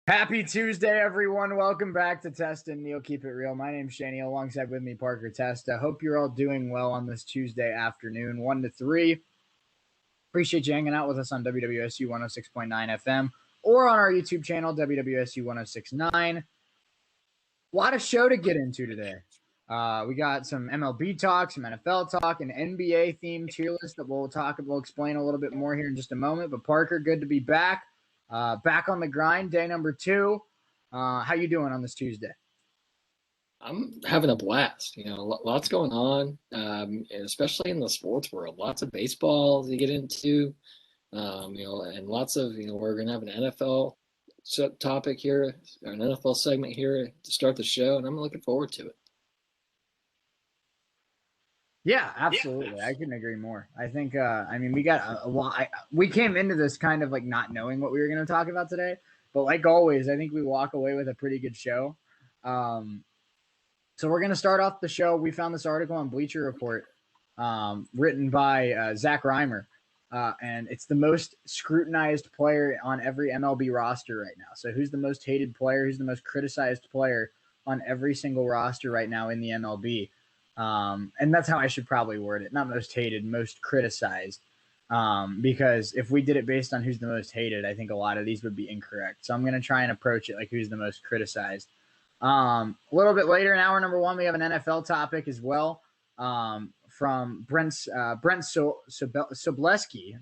Happy Tuesday, everyone. Welcome back to Testa and Neal. Keep it real. My name's Shea Neal, alongside with me, Parker Testa. Hope you're all doing well on this Tuesday afternoon, 1 to 3. Appreciate you hanging out with us on WWSU 106.9 FM or on our YouTube channel, WWSU 1069. A lot of show to get into today. We got some MLB talk, some NFL talk, an NBA themed tier list that we'll explain a little bit more here in just a moment. But Parker, good to be back. Back on the grind, day number 2. How you doing on this Tuesday? I'm having a blast. Lots going on, especially in the sports world. Lots of baseball to get into, and lots of, we're going to have an NFL topic here, or an NFL segment here to start the show, and I'm looking forward to it. Yeah, absolutely. I couldn't agree more. I think, we got a lot. We came into this kind of like not knowing what we were going to talk about today, but like always, I think we walk away with a pretty good show. So we're going to start off the show. We found this article on Bleacher Report, written by Zach Reimer, and it's the most scrutinized player on every MLB roster right now. So who's the most hated player? Who's the most criticized player on every single roster right now in the MLB? And that's how I should probably word it. Not most hated, most criticized. Because if we did it based on who's the most hated, I think a lot of these would be incorrect. So I'm going to try and approach it like who's the most criticized. A little bit later in hour number 1, we have an NFL topic as well, from Brent Sobleski.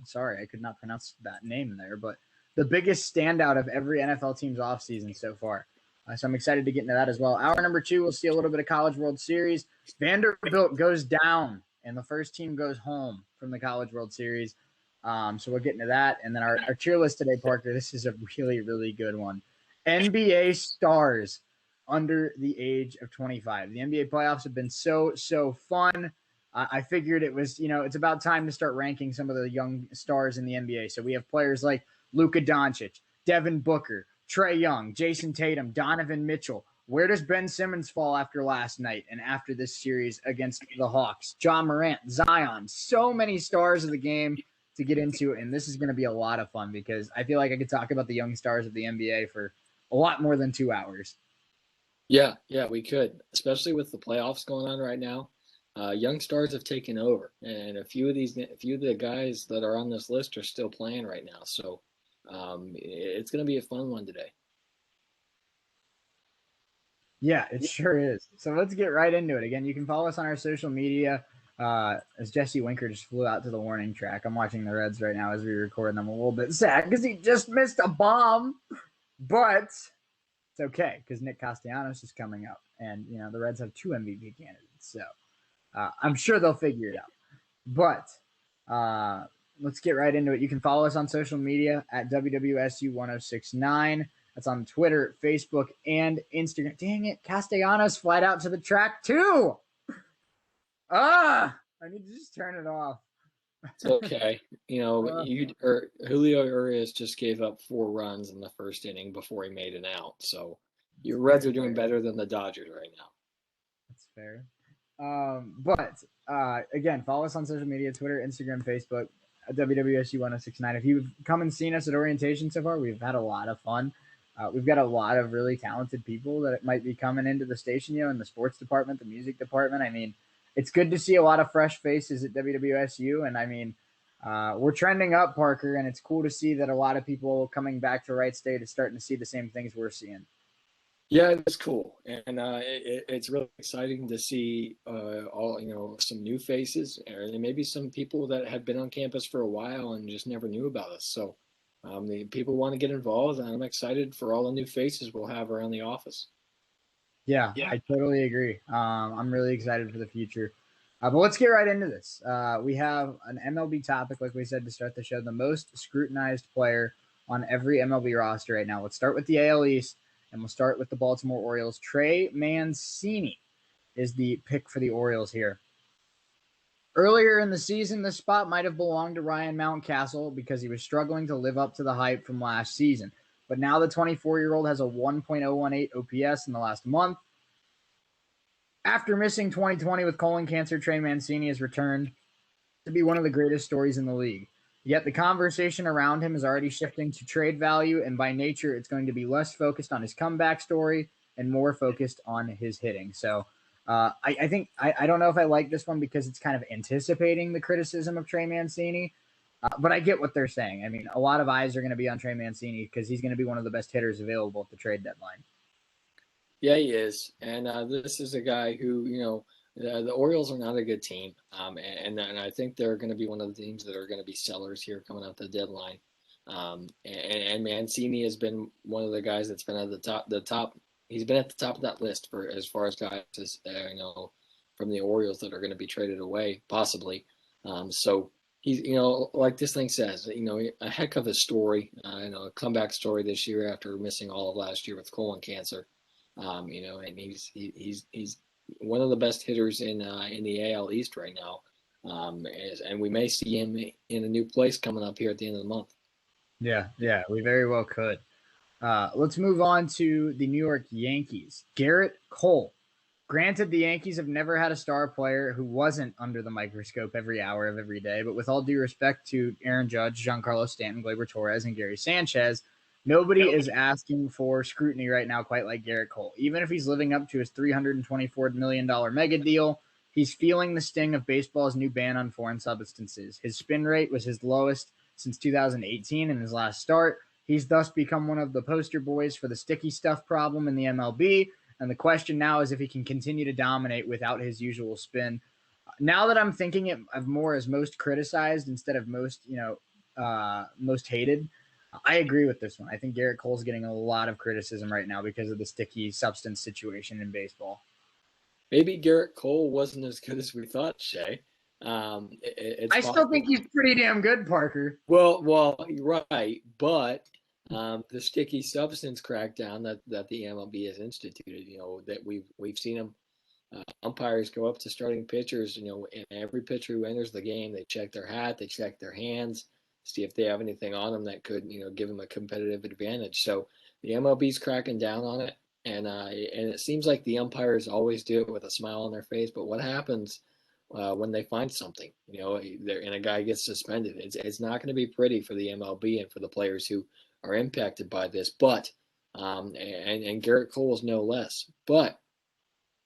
Sorry, I could not pronounce that name there, but the biggest standout of every NFL team's offseason so far. So I'm excited to get into that as well. Hour number 2, we'll see a little bit of College World Series. Vanderbilt goes down, and the first team goes home from the College World Series. So we'll get into that. And then our tier list today, Parker, this is a really, really good one. NBA stars under the age of 25. The NBA playoffs have been so fun. I figured it was, it's about time to start ranking some of the young stars in the NBA. So we have players like Luka Doncic, Devin Booker, Trae Young, Jason Tatum, Donovan Mitchell. Where does Ben Simmons fall after last night and after this series against the Hawks? John Morant, Zion, so many stars of the game to get into, and this is going to be a lot of fun because I feel like I could talk about the young stars of the NBA for a lot more than 2 hours. Yeah, we could, especially with the playoffs going on right now. Young stars have taken over, and a few of the guys that are on this list are still playing right now. So it's going to be a fun one today. Yeah, it sure is. So let's get right into it. Again, you can follow us on our social media. As Jesse Winker just flew out to the warning track. I'm watching the Reds right now as we record, and I'm a little bit sad because he just missed a bomb. But it's okay because Nick Castellanos is coming up, and the Reds have 2 MVP candidates, so I'm sure they'll figure it out. But let's get right into it. You can follow us on social media at WWSU 1069. That's on Twitter, Facebook, and Instagram. Dang it, Castellanos flight out to the track too. I need to just turn it off. It's okay. Julio Urias just gave up 4 runs in the first inning before he made an out. So your Reds are doing better than the Dodgers right now. That's fair. But again, follow us on social media, Twitter, Instagram, Facebook, WWSU 1069. If you've come and seen us at orientation so far, we've had a lot of fun. We've got a lot of really talented people that might be coming into the station, in the sports department, the music department. I mean, it's good to see a lot of fresh faces at WWSU. And we're trending up, Parker, and it's cool to see that a lot of people coming back to Wright State is starting to see the same things we're seeing. Yeah, it's cool. And it's really exciting to see all, some new faces, and maybe some people that have been on campus for a while and just never knew about us. So the people want to get involved, and I'm excited for all the new faces we'll have around the office. Yeah, I totally agree. I'm really excited for the future. But let's get right into this. We have an MLB topic, like we said, to start the show. The most scrutinized player on every MLB roster right now. Let's start with the AL East, and we'll start with the Baltimore Orioles. Trey Mancini is the pick for the Orioles here. Earlier in the season, this spot might have belonged to Ryan Mountcastle because he was struggling to live up to the hype from last season. But now the 24-year-old has a 1.018 OPS in the last month. After missing 2020 with colon cancer, Trey Mancini has returned to be one of the greatest stories in the league. Yet the conversation around him is already shifting to trade value, and by nature, it's going to be less focused on his comeback story and more focused on his hitting. So I think I don't know if I like this one because it's kind of anticipating the criticism of Trey Mancini, but I get what they're saying. I mean, a lot of eyes are going to be on Trey Mancini because he's going to be one of the best hitters available at the trade deadline. Yeah, he is, and this is a guy who the Orioles are not a good team, and I think they're going to be one of the teams that are going to be sellers here coming out the deadline. And Mancini has been one of the guys that's been at the top. He's been at the top of that list for as far as guys from the Orioles that are going to be traded away, possibly. So he's like this thing says, a heck of a story, a comeback story this year after missing all of last year with colon cancer. And he's one of the best hitters in the AL East right now, and we may see him in a new place coming up here at the end of the month. Yeah, we very well could. Let's move on to the New York Yankees. Garrett Cole. Granted, the Yankees have never had a star player who wasn't under the microscope every hour of every day, but with all due respect to Aaron Judge, Giancarlo Stanton, Gleyber Torres, and Gary Sanchez, nobody is asking for scrutiny right now quite like Garrett Cole. Even if he's living up to his $324 million mega deal, he's feeling the sting of baseball's new ban on foreign substances. His spin rate was his lowest since 2018 in his last start. He's thus become one of the poster boys for the sticky stuff problem in the MLB. And the question now is if he can continue to dominate without his usual spin. Now that I'm thinking of more as most criticized instead of most hated, I agree with this one. I think Garrett Cole's getting a lot of criticism right now because of the sticky substance situation in baseball. Maybe Garrett Cole wasn't as good as we thought, Shay. I still think he's pretty damn good, Parker. Well, you're right, but the sticky substance crackdown that the MLB has instituted, that we've seen them umpires go up to starting pitchers, and every pitcher who enters the game, they check their hat, they check their hands, see if they have anything on them that could, give them a competitive advantage. So the MLB's cracking down on it, and it seems like the umpires always do it with a smile on their face. But what happens when they find something, and a guy gets suspended? It's not going to be pretty for the MLB and for the players who are impacted by this. But and Garrett Cole is no less. But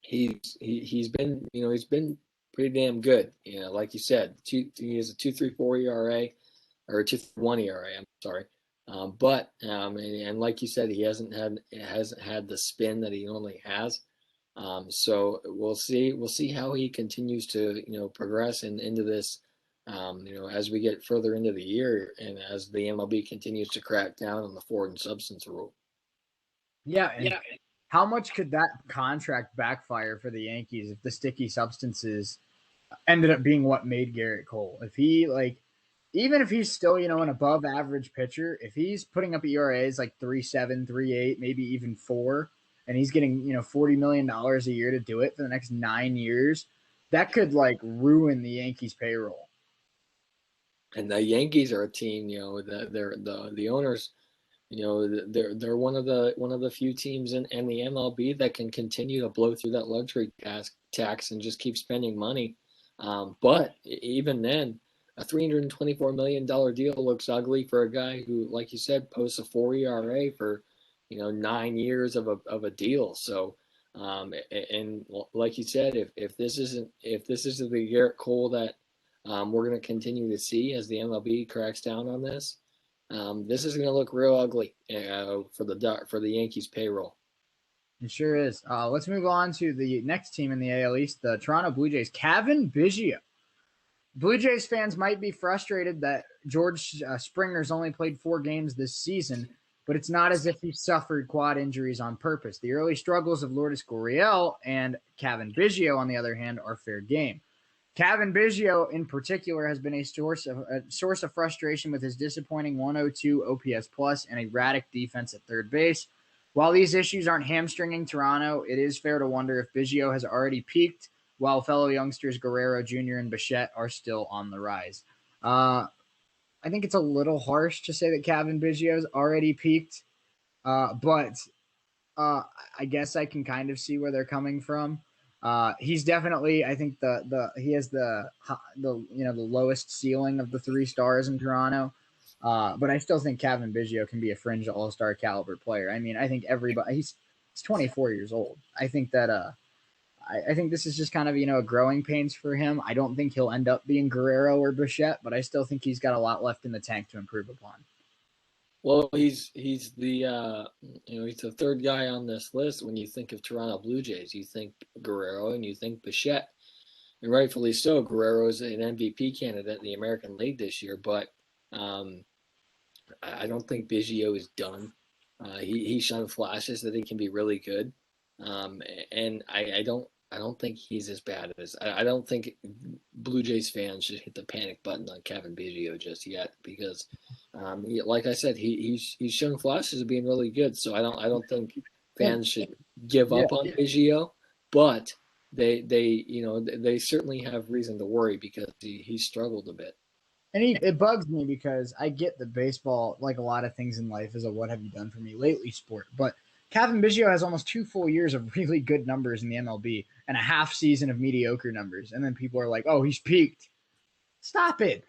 he's been pretty damn good. Like you said, he has a 2.34 ERA or a 2.1 ERA. I'm sorry. And like you said, he hasn't had the spin that he normally has. So we'll see how he continues to progress into this. As we get further into the year and as the MLB continues to crack down on the foreign substance rule. Yeah. How much could that contract backfire for the Yankees if the sticky substances ended up being what made Garrett Cole? If he even if he's still, an above average pitcher, if he's putting up ERAs like 3.7, 3.8, maybe even 4, and he's getting, $40 million a year to do it for the next 9 years, that could ruin the Yankees payroll. And the Yankees are a team, that the owners, they're one of the few teams in the MLB that can continue to blow through that luxury tax and just keep spending money. But even then, a $324 million deal looks ugly for a guy who, like you said, posts a 4 ERA for 9 years of a deal. So, and like you said, if this isn't the Garrett Cole that we're going to continue to see as the MLB cracks down on this, this is going to look real ugly for the Yankees payroll. It sure is. Let's move on to the next team in the AL East, the Toronto Blue Jays. Kevin Biggio. Blue Jays fans might be frustrated that George Springer's only played 4 games this season, but it's not as if he suffered quad injuries on purpose. The early struggles of Lourdes Gurriel and Kevin Biggio, on the other hand, are fair game. Kevin Biggio, in particular, has been a source of frustration with his disappointing 102 OPS plus and erratic defense at third base. While these issues aren't hamstringing Toronto, it is fair to wonder if Biggio has already peaked, while fellow youngsters Guerrero Jr. and Bichette are still on the rise. I think it's a little harsh to say that Kevin Biggio's already peaked, but I guess I can kind of see where they're coming from. He's definitely, I think he has the lowest ceiling of the 3 stars in Toronto. But I still think Kevin Biggio can be a fringe all-star caliber player. I mean, I think everybody he's 24 years old. I think that I think this is just kind of a growing pains for him. I don't think he'll end up being Guerrero or Bichette, but I still think he's got a lot left in the tank to improve upon. Well, he's the he's the third guy on this list. When you think of Toronto Blue Jays, you think Guerrero and you think Bichette, and rightfully so. Guerrero is an MVP candidate in the American League this year, but I don't think Biggio is done. He's shown flashes that he can be really good, and I don't think he's as bad as I don't think Blue Jays fans should hit the panic button on Kevin Biggio just yet because, like I said, he's shown flashes of being really good. So I don't think fans should give up on Biggio, but they certainly have reason to worry because he struggled a bit. And it bugs me because I get that baseball, like a lot of things in life, is a what have you done for me lately sport. But Kevin Biggio has almost 2 full years of really good numbers in the MLB and a half season of mediocre numbers. And then people are like, oh, he's peaked. Stop it.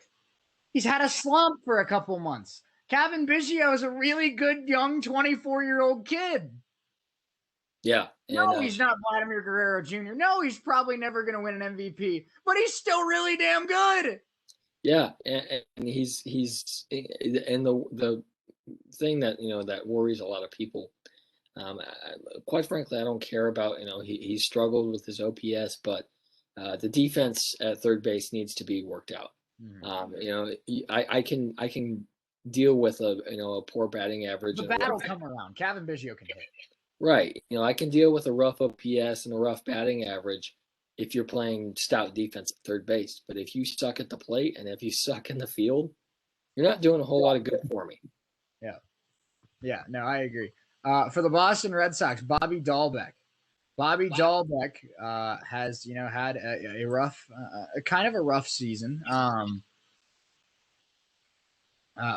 He's had a slump for a couple months. Kevin Biggio is a really good young 24-year-old kid. Yeah. No, he's not Vladimir Guerrero Jr. No, he's probably never going to win an MVP, but he's still really damn good. Yeah, and he's and the thing that that worries a lot of people. Quite frankly, I don't care about he struggled with his OPS, but the defense at third base needs to be worked out. I can deal with a poor batting average. The bat will come around. Kevin Biggio can hit. Right, I can deal with a rough OPS and a rough batting average if you're playing stout defense at third base. But if you suck at the plate and if you suck in the field, you're not doing a whole lot of good for me. Yeah, no, I agree. For the Boston Red Sox, Bobby Dahlbeck. Bobby Dahlbeck has, had a rough, kind of a rough season.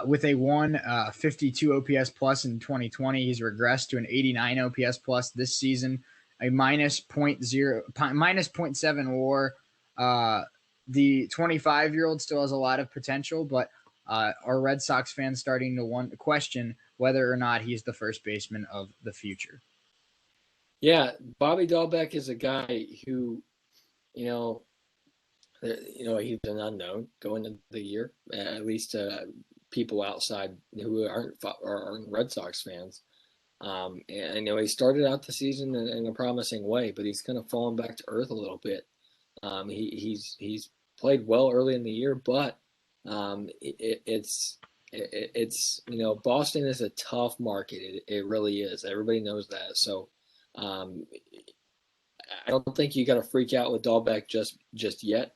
With a 152 OPS plus in 2020, he's regressed to an 89 OPS plus this season. A minus 0.7 WAR. The 25-year-old still has a lot of potential, but are Red Sox fans starting to question whether or not he's the first baseman of the future? Yeah, Bobby Dahlbeck is a guy who, he's an unknown going into the year, at least people outside who aren't Red Sox fans. And he started out the season in a promising way, but he's kind of fallen back to earth a little bit. He's played well early in the year, but it's Boston is a tough market. It really is. Everybody knows that. So I don't think you got to freak out with Dahlbeck just yet.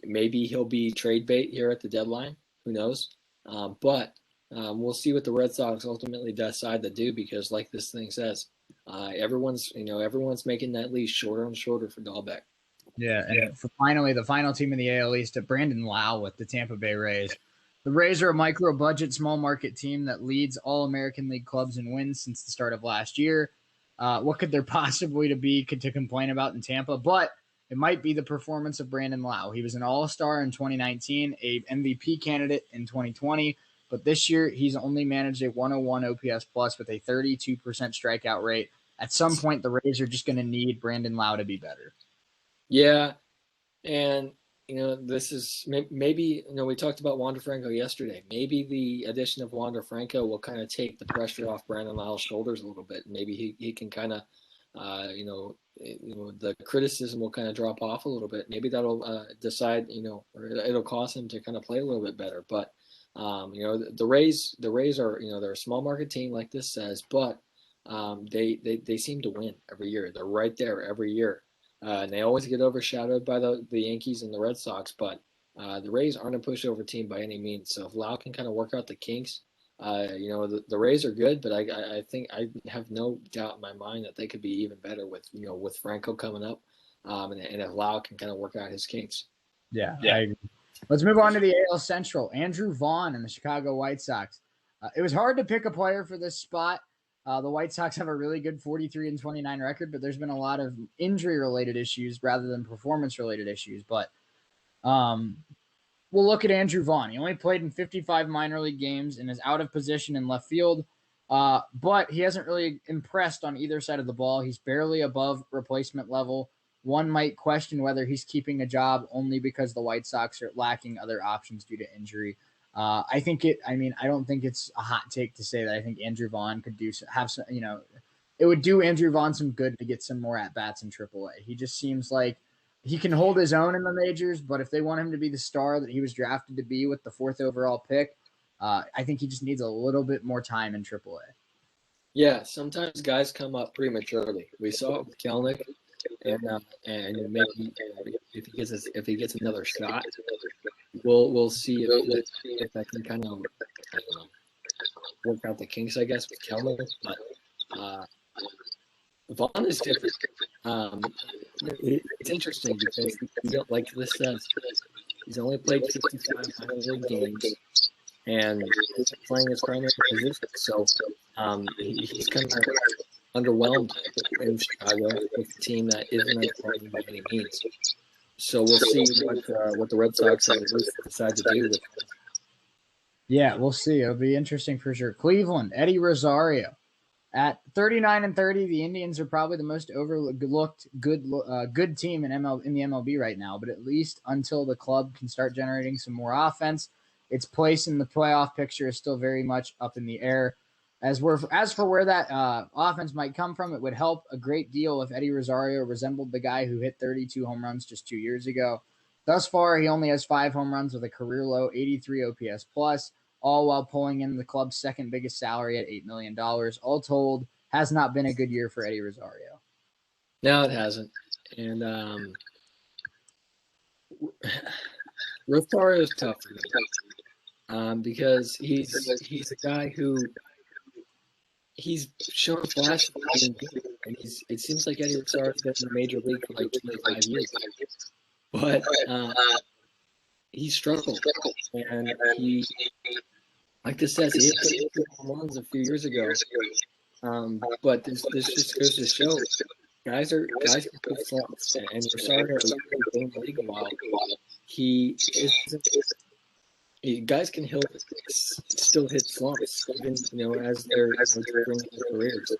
Maybe he'll be trade bait here at the deadline. Who knows? But we'll see what the Red Sox ultimately decide to do because, like this thing says, everyone's making that leash shorter and shorter for Dahlbeck. Yeah, and finally, the final team in the AL East, Brandon Lau with the Tampa Bay Rays. The Rays are a micro-budget, small-market team that leads all American League clubs in wins since the start of last year. What could there possibly be to complain about in Tampa? But it might be the performance of Brandon Lau. He was an all-star in 2019, a MVP candidate in 2020, but this year he's only managed a 101 OPS plus with a 32% strikeout rate. At some point, the Rays are just going to need Brandon Lau to be better. Yeah, and this is maybe we talked about Wander Franco yesterday. Maybe the addition of Wander Franco will kind of take the pressure off Brandon Lau's shoulders a little bit. Maybe he can kind of the criticism will kind of drop off a little bit. Maybe that'll decide or it'll cause him to kind of play a little bit better. But the Rays are they're a small market team like this says, but they seem to win every year. They're right there every year. And they always get overshadowed by the Yankees and the Red Sox, but the Rays aren't a pushover team by any means. So if Lau can kind of work out the kinks, the Rays are good, but I think I have no doubt in my mind that they could be even better with Franco coming up, and if Lau can kind of work out his kinks. Yeah. I agree. Let's move on to the AL Central. Andrew Vaughn and the Chicago White Sox. It was hard to pick a player for this spot. The White Sox have a really good 43-29 record, but there's been a lot of injury-related issues rather than performance-related issues. But we'll look at Andrew Vaughn. He only played in 55 minor league games and is out of position in left field, but he hasn't really impressed on either side of the ball. He's barely above replacement level. One might question whether he's keeping a job only because the White Sox are lacking other options due to injury. I don't think it's a hot take to say that I think Andrew Vaughn could it would do Andrew Vaughn some good to get some more at-bats in AAA. He just seems like he can hold his own in the majors, but if they want him to be the star that he was drafted to be with the 4th overall pick, I think he just needs a little bit more time in AAA. Yeah, sometimes guys come up prematurely. We saw it with Kelnick, and maybe if he gets another shot, we'll see if that can kind of work out the kinks, I guess, with Kelnick. But Vaughn is different. It's interesting because like this says, he's only played 55 minor league games, and he's playing his primary position. So he's kind of underwhelmed in Chicago with a team that isn't underwhelming by any means. So we'll see what the Red Sox and the Blues decide to do with it. Yeah, we'll see. It'll be interesting for sure. Cleveland, Eddie Rosario. At 39-30, the Indians are probably the most overlooked good team in the MLB right now. But at least until the club can start generating some more offense, its place in the playoff picture is still very much up in the air. As for where that offense might come from, it would help a great deal if Eddie Rosario resembled the guy who hit 32 home runs just 2 years ago. Thus far, he only has 5 home runs with a career-low 83 OPS plus, all while pulling in the club's second biggest salary at $8 million. All told, has not been a good year for Eddie Rosario. No, it hasn't. And Rosario is tough for me because he's a guy who he's shown flashes of being good, and it seems like Eddie Rosario's been in the major league for like 25 years. But he struggled, and he, like this says, he hit 32 home runs a few years ago. But this just goes to show guys can put slumps, and Rosario has been in the league a while. Guys can still hit slumps, even as they're during their careers.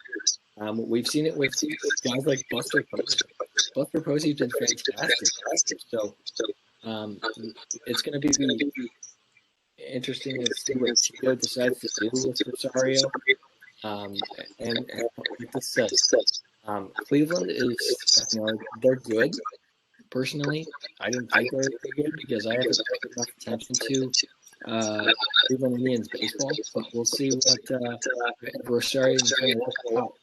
We've seen it with guys like Buster Posey. Buster Posey's been fantastic. So it's going to be interesting to see what Tito decides to do with Rosario. And like this says, Cleveland is, they're good. Personally, I didn't think they were very good because I haven't paid enough attention to Cleveland Indians baseball. But we'll see what Rosario is going to work out.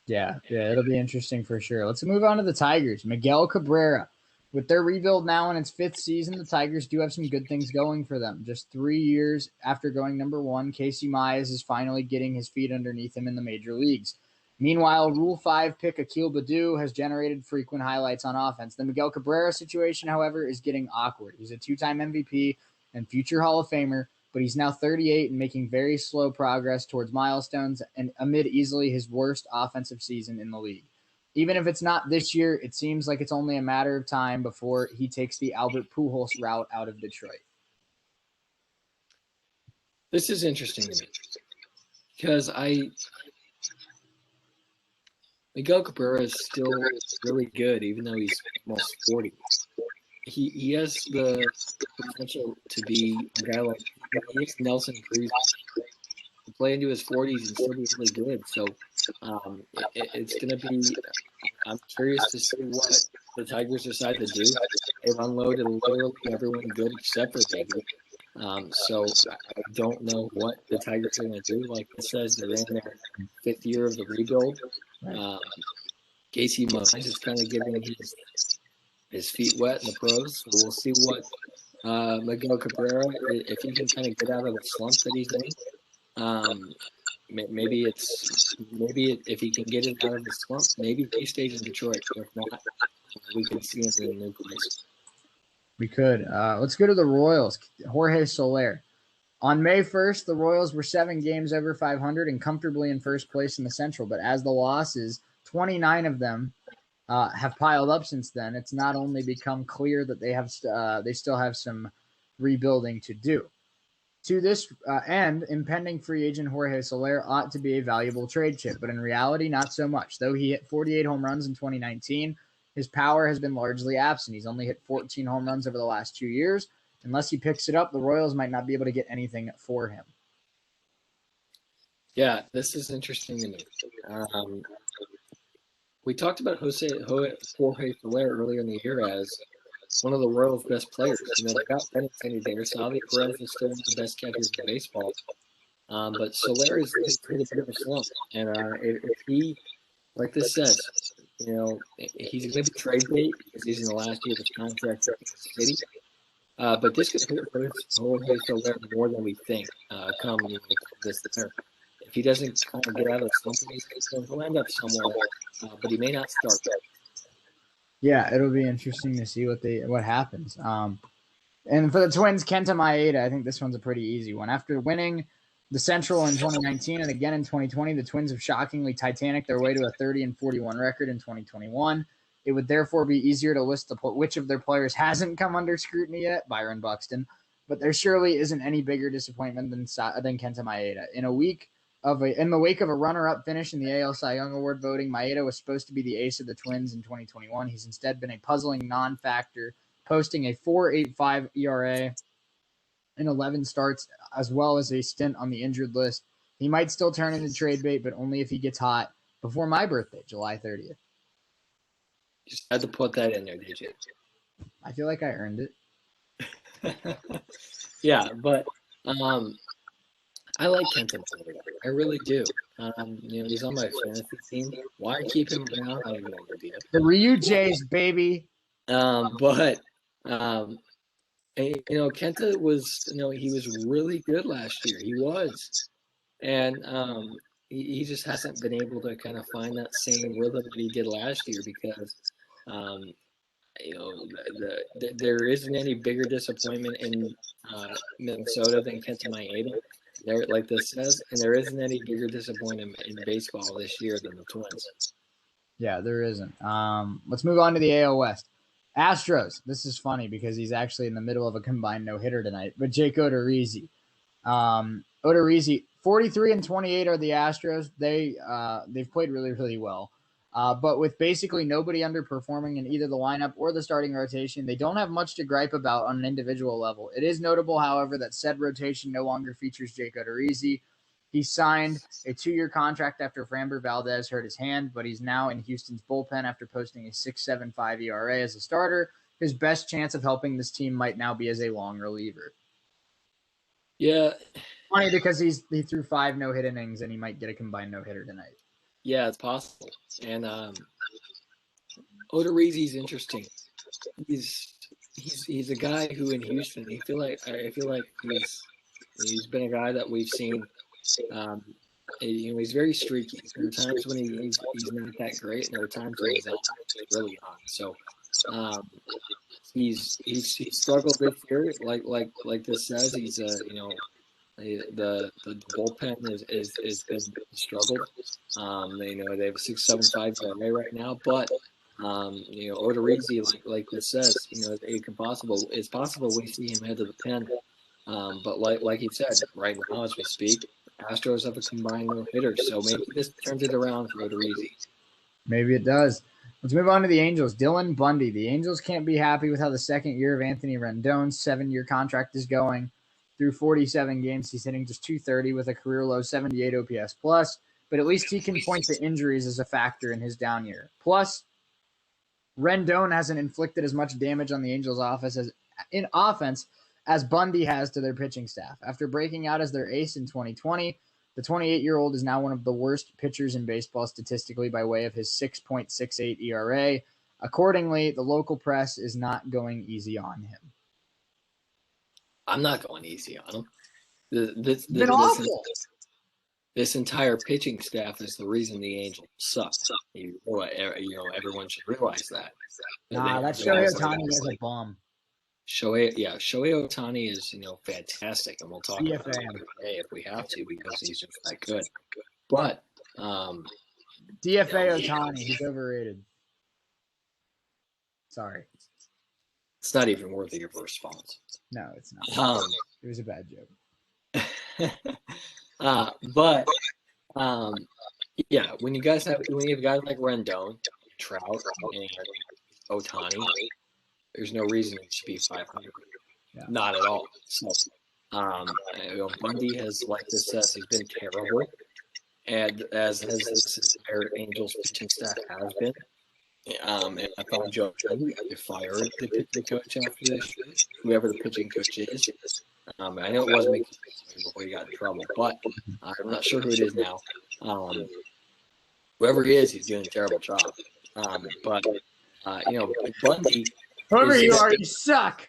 Yeah, it'll be interesting for sure. Let's move on to the Tigers. Miguel Cabrera. With their rebuild now in its 5th season, the Tigers do have some good things going for them. Just 3 years after going number 1, Casey Mize is finally getting his feet underneath him in the major leagues. Meanwhile, Rule 5 pick Akil Baddoo has generated frequent highlights on offense. The Miguel Cabrera situation, however, is getting awkward. He's a 2-time MVP and future Hall of Famer, but he's now 38 and making very slow progress towards milestones and amid easily his worst offensive season in the league. Even if it's not this year, it seems like it's only a matter of time before he takes the Albert Pujols route out of Detroit. This is interesting to me because Miguel Cabrera is still really good, even though he's almost 40. He has the potential to be a guy like Nelson Cruz, to play into his 40s and still be really good. So it's going to be – I'm curious to see what the Tigers decide to do. They've unloaded literally everyone good except for Baker. So I don't know what the Tigers are going to do. Like it says, they're in their 5th year of the rebuild. Casey Mize is kind of getting his feet wet in the pros. So we'll see what Miguel Cabrera, if he can kind of get out of the slump that he's in. Maybe if he can get it out of the slump, maybe he stays in Detroit. If not, we can see him in a new place. We could. Let's go to the Royals. Jorge Soler. On May 1st, the Royals were 7 games over 500 and comfortably in first place in the Central. But as the losses, 29 of them have piled up since then, it's not only become clear that they still have some rebuilding to do. To this end, impending free agent Jorge Soler ought to be a valuable trade chip, but in reality, not so much. Though he hit 48 home runs in 2019, his power has been largely absent. He's only hit 14 home runs over the last 2 years. Unless he picks it up, the Royals might not be able to get anything for him. Yeah, this is interesting to me. We talked about Jorge Soler earlier in the year as one of the Royals' best players. They got Benintendi there. Salvador Perez is still one of the best catchers in baseball. But Soler is hit a bit of a slump. And if he, like this says, he's going to be trade bait because he's in the last year of his contract in Kansas City. But this could hurt Jorge Soler more than we think come this year. If he doesn't kind of get out of the slump, he'll end up somewhere, but he may not start. Yeah, it'll be interesting to see what happens. And for the Twins, Kenta Maeda, I think this one's a pretty easy one. After winning the Central in 2019 and again in 2020, the Twins have shockingly Titanic their way to a 30-41 record in 2021. It would therefore be easier to list which of their players hasn't come under scrutiny yet, Byron Buxton. But there surely isn't any bigger disappointment than Kenta Maeda. In the wake of a runner-up finish in the AL Cy Young Award voting, Maeda was supposed to be the ace of the Twins in 2021. He's instead been a puzzling non-factor, posting a 4.85 ERA in 11 starts, as well as a stint on the injured list. He might still turn into trade bait, but only if he gets hot before my birthday, July 30th. Just had to put that in there, did you? I feel like I earned it. Yeah, but I like Kenta Maeda. I really do. He's on my fantasy team. Why keep him around? I have no idea. The Ryu Jays, baby. But Kenta was, he was really good last year. He was, and he just hasn't been able to kind of find that same rhythm that he did last year because, there isn't any bigger disappointment in Minnesota than Kenta Maeda. There, like this says, and there isn't any bigger disappointment in baseball this year than the Twins. Yeah, there isn't. Let's move on to the AL West. Astros. This is funny because he's actually in the middle of a combined no-hitter tonight. But Jake Odorizzi. Odorizzi, 43-28 are the Astros. They've played really, really well. But with basically nobody underperforming in either the lineup or the starting rotation, they don't have much to gripe about on an individual level. It is notable, however, that said rotation no longer features Jake Odorizzi. He signed a 2-year contract after Framber Valdez hurt his hand, but he's now in Houston's bullpen after posting a 6.75 ERA as a starter. His best chance of helping this team might now be as a long reliever. Yeah. Funny because he threw 5 no-hit innings and he might get a combined no-hitter tonight. Yeah, it's possible. And Odorizzi's interesting. He's a guy who in Houston, I feel like he's been a guy that we've seen. He's very streaky. There are times when he's not that great, and there are times when he's really on. So he's struggled this year. Like this says, he's the bullpen is been struggled. They have a 6.75 ERA right now, but Odorizzi, like this says, it's possible we see him head to the pen. But like he said, right now as we speak, Astros have a combined no-hitter, so maybe this turns it around for Odorizzi. Maybe it does. Let's move on to the Angels. Dylan Bundy. The Angels can't be happy with how the second year of Anthony Rendon's 7-year contract is going. Through 47 games, he's hitting just .230 with a career-low 78 OPS plus, but at least he can point to injuries as a factor in his down year. Plus, Rendon hasn't inflicted as much damage on the Angels' offense as Bundy has to their pitching staff. After breaking out as their ace in 2020, the 28-year-old is now one of the worst pitchers in baseball statistically by way of his 6.68 ERA. Accordingly, the local press is not going easy on him. I'm not going easy on him. This entire pitching staff is the reason the Angels suck. Everyone should realize that. Nah, that's Shohei Ohtani as a bum. Shohei Ohtani is, fantastic, and we'll talk about DFA him him. today if we have to because he's just that good. But DFA Otani, he's overrated. Sorry. it's not even worthy of a response. No, it's not. It was a bad joke. Yeah, when you have guys like Rendon, Trout, and Otani, there's no reason it should be 500. Yeah. Not at all. So, Bundy has, like this says, he's been terrible, and as this entire Angels pitching staff has been. And I thought Joe fired the coach after this, whoever the pitching coach is. I know it wasn't Mickey before he got in trouble, but I'm not sure who it is now. Whoever he is, he's doing a terrible job. But Bundy. Whoever you are, you suck.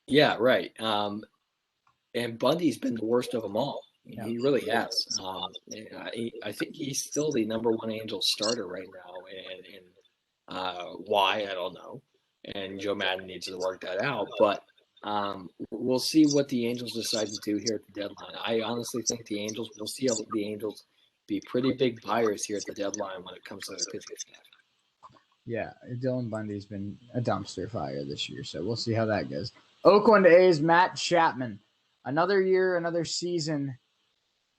Yeah, right. And Bundy's been the worst of them all. Yeah. He really has. I think he's still the number one Angels starter right now, and why, I don't know. And Joe Madden needs to work that out. But we'll see what the Angels decide to do here at the deadline. I honestly think we'll see how the Angels be pretty big buyers here at the deadline when it comes to their pitching staff. Yeah, Dylan Bundy's been a dumpster fire this year, so we'll see how that goes. Oakland A's Matt Chapman. Another year, another season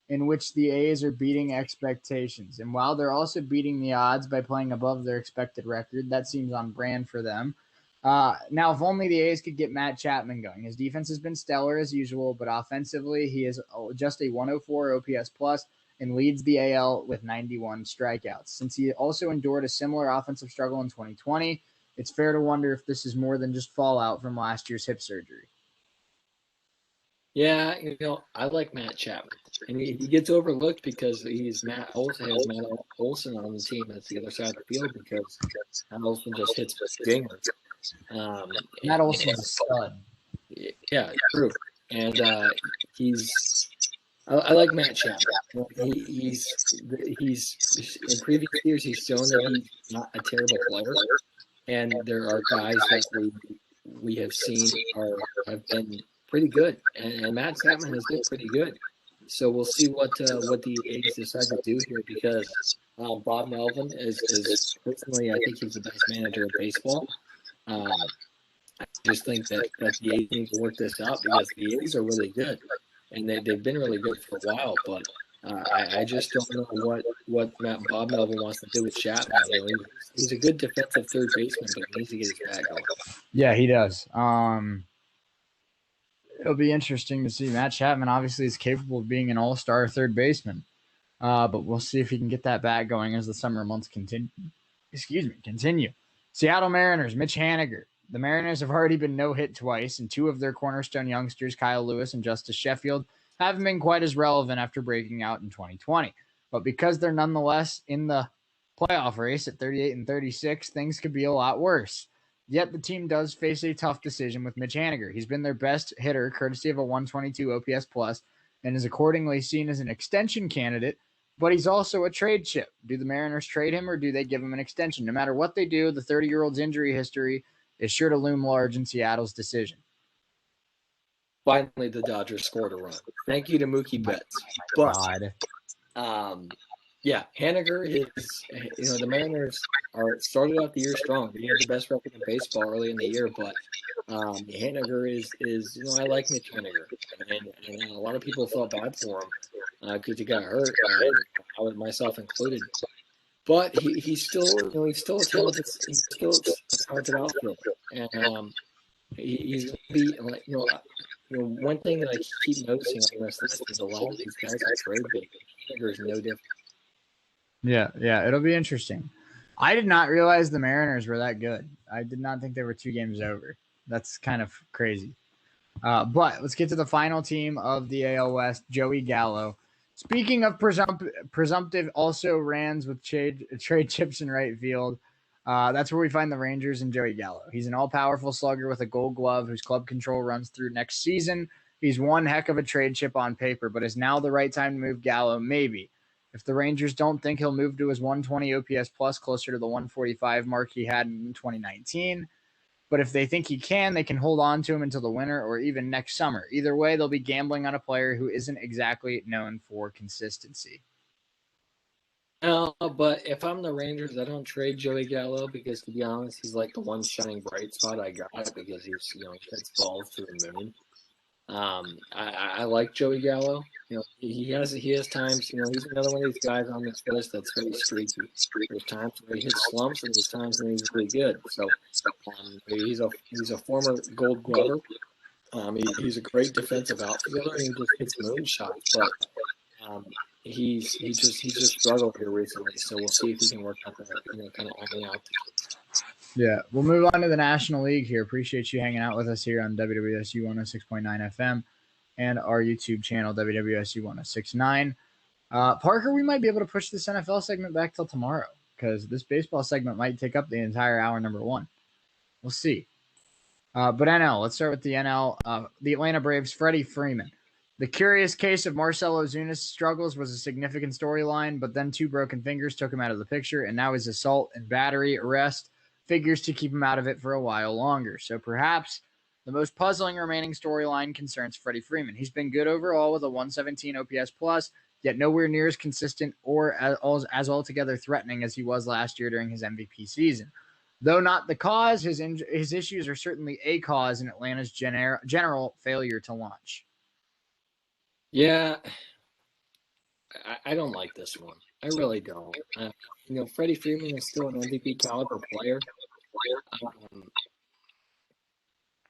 in which the A's are beating expectations. And while they're also beating the odds by playing above their expected record, that seems on brand for them. Now, if only the A's could get Matt Chapman going. His defense has been stellar as usual, but offensively, he is just a 104 OPS plus and leads the AL with 91 strikeouts. Since he also endured a similar offensive struggle in 2020, it's fair to wonder if this is more than just fallout from last year's hip surgery. Yeah, I like Matt Chapman. And he gets overlooked because he's Matt Olson on the team that's the other side of the field because Matt Olson just hits dingers. Matt Olson's a stud. Yeah, true. And I like Matt Chapman. He's in previous years he's shown that he's not a terrible player, and there are guys that we have seen have been pretty good, and Matt Chapman has been pretty good. So we'll see what the A's decide to do here because Bob Melvin is personally, I think he's the best manager in baseball. I just think that the A's need to work this out because the A's are really good, and they've been really good for a while. But I just don't know what Bob Melvin wants to do with Chapman. He's a good defensive third baseman, but he needs to get his bat going. Yeah, he does. It'll be interesting to see. Matt Chapman obviously is capable of being an all-star third baseman, but we'll see if he can get that bat going as the summer months continue. Seattle Mariners, Mitch Haniger. The Mariners have already been no-hit twice, and two of their cornerstone youngsters, Kyle Lewis and Justice Sheffield, haven't been quite as relevant after breaking out in 2020. But because they're nonetheless in the playoff race at 38 and 36, things could be a lot worse. Yet the team does face a tough decision with Mitch Haniger. He's been their best hitter, courtesy of a 122 OPS plus, and is accordingly seen as an extension candidate, but he's also a trade chip. Do the Mariners trade him or do they give him an extension? No matter what they do, the 30-year-old's injury history is sure to loom large in Seattle's decision. Finally, the Dodgers scored a run. Thank you to Mookie Betts. But, yeah, Haniger is, the Mariners started out the year strong. They had the best record in baseball early in the year, but Haniger is I like Mitch Haniger. And a lot of people felt bad for him because he got hurt, myself included. But he's still a talented outfielder, and he's going to be like one thing that I keep noticing on this list is a lot of these guys are trade bait. Haniger is no different. Yeah, it'll be interesting. I did not realize the Mariners were that good. I did not think they were 2 games over. That's kind of crazy. But let's get to the final team of the AL West, Joey Gallo. Speaking of presumptive also rans with trade chips in right field, that's where we find the Rangers and Joey Gallo. He's an all-powerful slugger with a gold glove whose club control runs through next season. He's one heck of a trade chip on paper, but is now the right time to move Gallo? Maybe. If the Rangers don't think he'll move to his 120 OPS plus closer to the 145 mark he had in 2019, But if they think he can, they can hold on to him until the winter or even next summer. Either way, they'll be gambling on a player who isn't exactly known for consistency. No, but if I'm the Rangers, I don't trade Joey Gallo because, to be honest, he's like the one shining bright spot I got because he's, he hits balls to the moon. I like Joey Gallo. He has times. He's another one of these guys on this list that's very streaky. There's times where he hits slumps, and there's times when he's really good. So, he's a former Gold Glover. He's a great defensive outfielder, and he just hits moonshots. But he's just struggled here recently. So we'll see if he can work out that, kind of iron out. Yeah, we'll move on to the National League here. Appreciate you hanging out with us here on WWSU 106.9 FM and our YouTube channel, WWSU 1069. Parker, we might be able to push this NFL segment back till tomorrow because this baseball segment might take up the entire hour number one. We'll see. But NL, let's start with the NL. The Atlanta Braves, Freddie Freeman. The curious case of Marcell Ozuna's struggles was a significant storyline, but then 2 broken fingers took him out of the picture, and now his assault and battery arrest figures to keep him out of it for a while longer. So perhaps the most puzzling remaining storyline concerns Freddie Freeman. He's been good overall with a 117 OPS plus, yet nowhere near as consistent or as altogether threatening as he was last year during his MVP season. Though not the cause, his issues are certainly a cause in Atlanta's general failure to launch. Yeah, I don't like this one. I really don't. Freddie Freeman is still an MVP caliber player.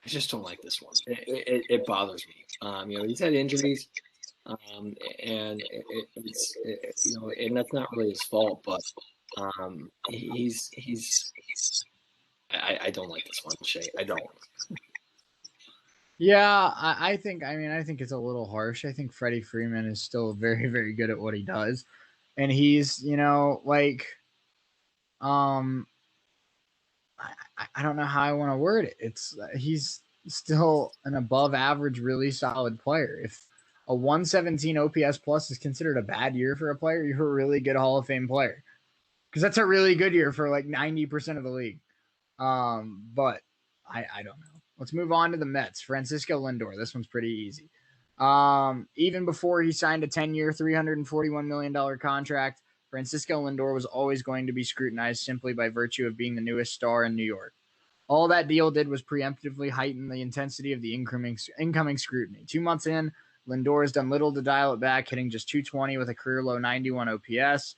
I just don't like this one. It bothers me. He's had injuries, and and that's not really his fault. But he's. I don't like this one, Shea. I don't. Yeah, I think it's a little harsh. I think Freddie Freeman is still very, very good at what he does. And he's, I don't know how I want to word it. He's still an above average, really solid player. If a 117 OPS plus is considered a bad year for a player, you're a really good Hall of Fame player. Because that's a really good year for like 90% of the league. But I don't know. Let's move on to the Mets. Francisco Lindor. This one's pretty easy. Even before he signed a 10-year, $341 million contract, Francisco Lindor was always going to be scrutinized simply by virtue of being the newest star in New York. All that deal did was preemptively heighten the intensity of the incoming scrutiny. 2 months in, Lindor has done little to dial it back, hitting just .220 with a career-low 91 OPS.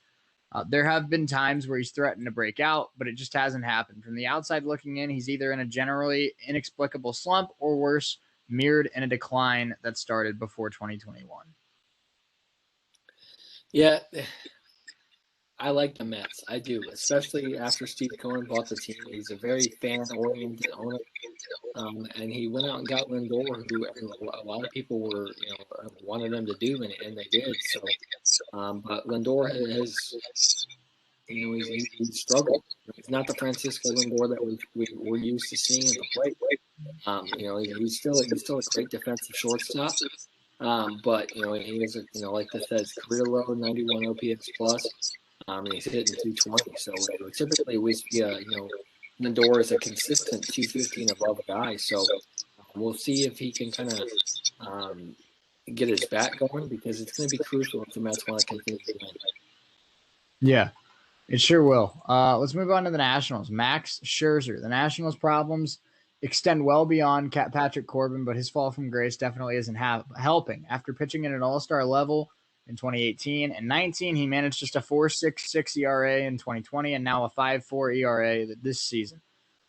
There have been times where he's threatened to break out, but it just hasn't happened. From the outside looking in, he's either in a generally inexplicable slump or worse, mirrored in a decline that started before 2021. Yeah, I like the Mets. I do, especially after Steve Cohen bought the team. He's a very fan-oriented owner, and he went out and got Lindor, who a lot of people were, wanted them to do, and they did. So, but Lindor has, he's struggled. He's not the Francisco Lindor that we're used to seeing at the plate. He's still a great defensive shortstop. But he is, like I said, career low 91 OPS plus. And he's hitting 220. So typically we see, Lindor is a consistent 215 above guy. So we'll see if he can kind of get his bat going because it's going to be crucial if the Mets want to continue to win. Yeah, it sure will. Let's move on to the Nationals. Max Scherzer. The Nationals' problems extend well beyond Patrick Corbin, but his fall from grace definitely isn't helping. After pitching at an all-star level in 2018 and 19, he managed just a 4.66 ERA in 2020 and now a 5.4 ERA this season.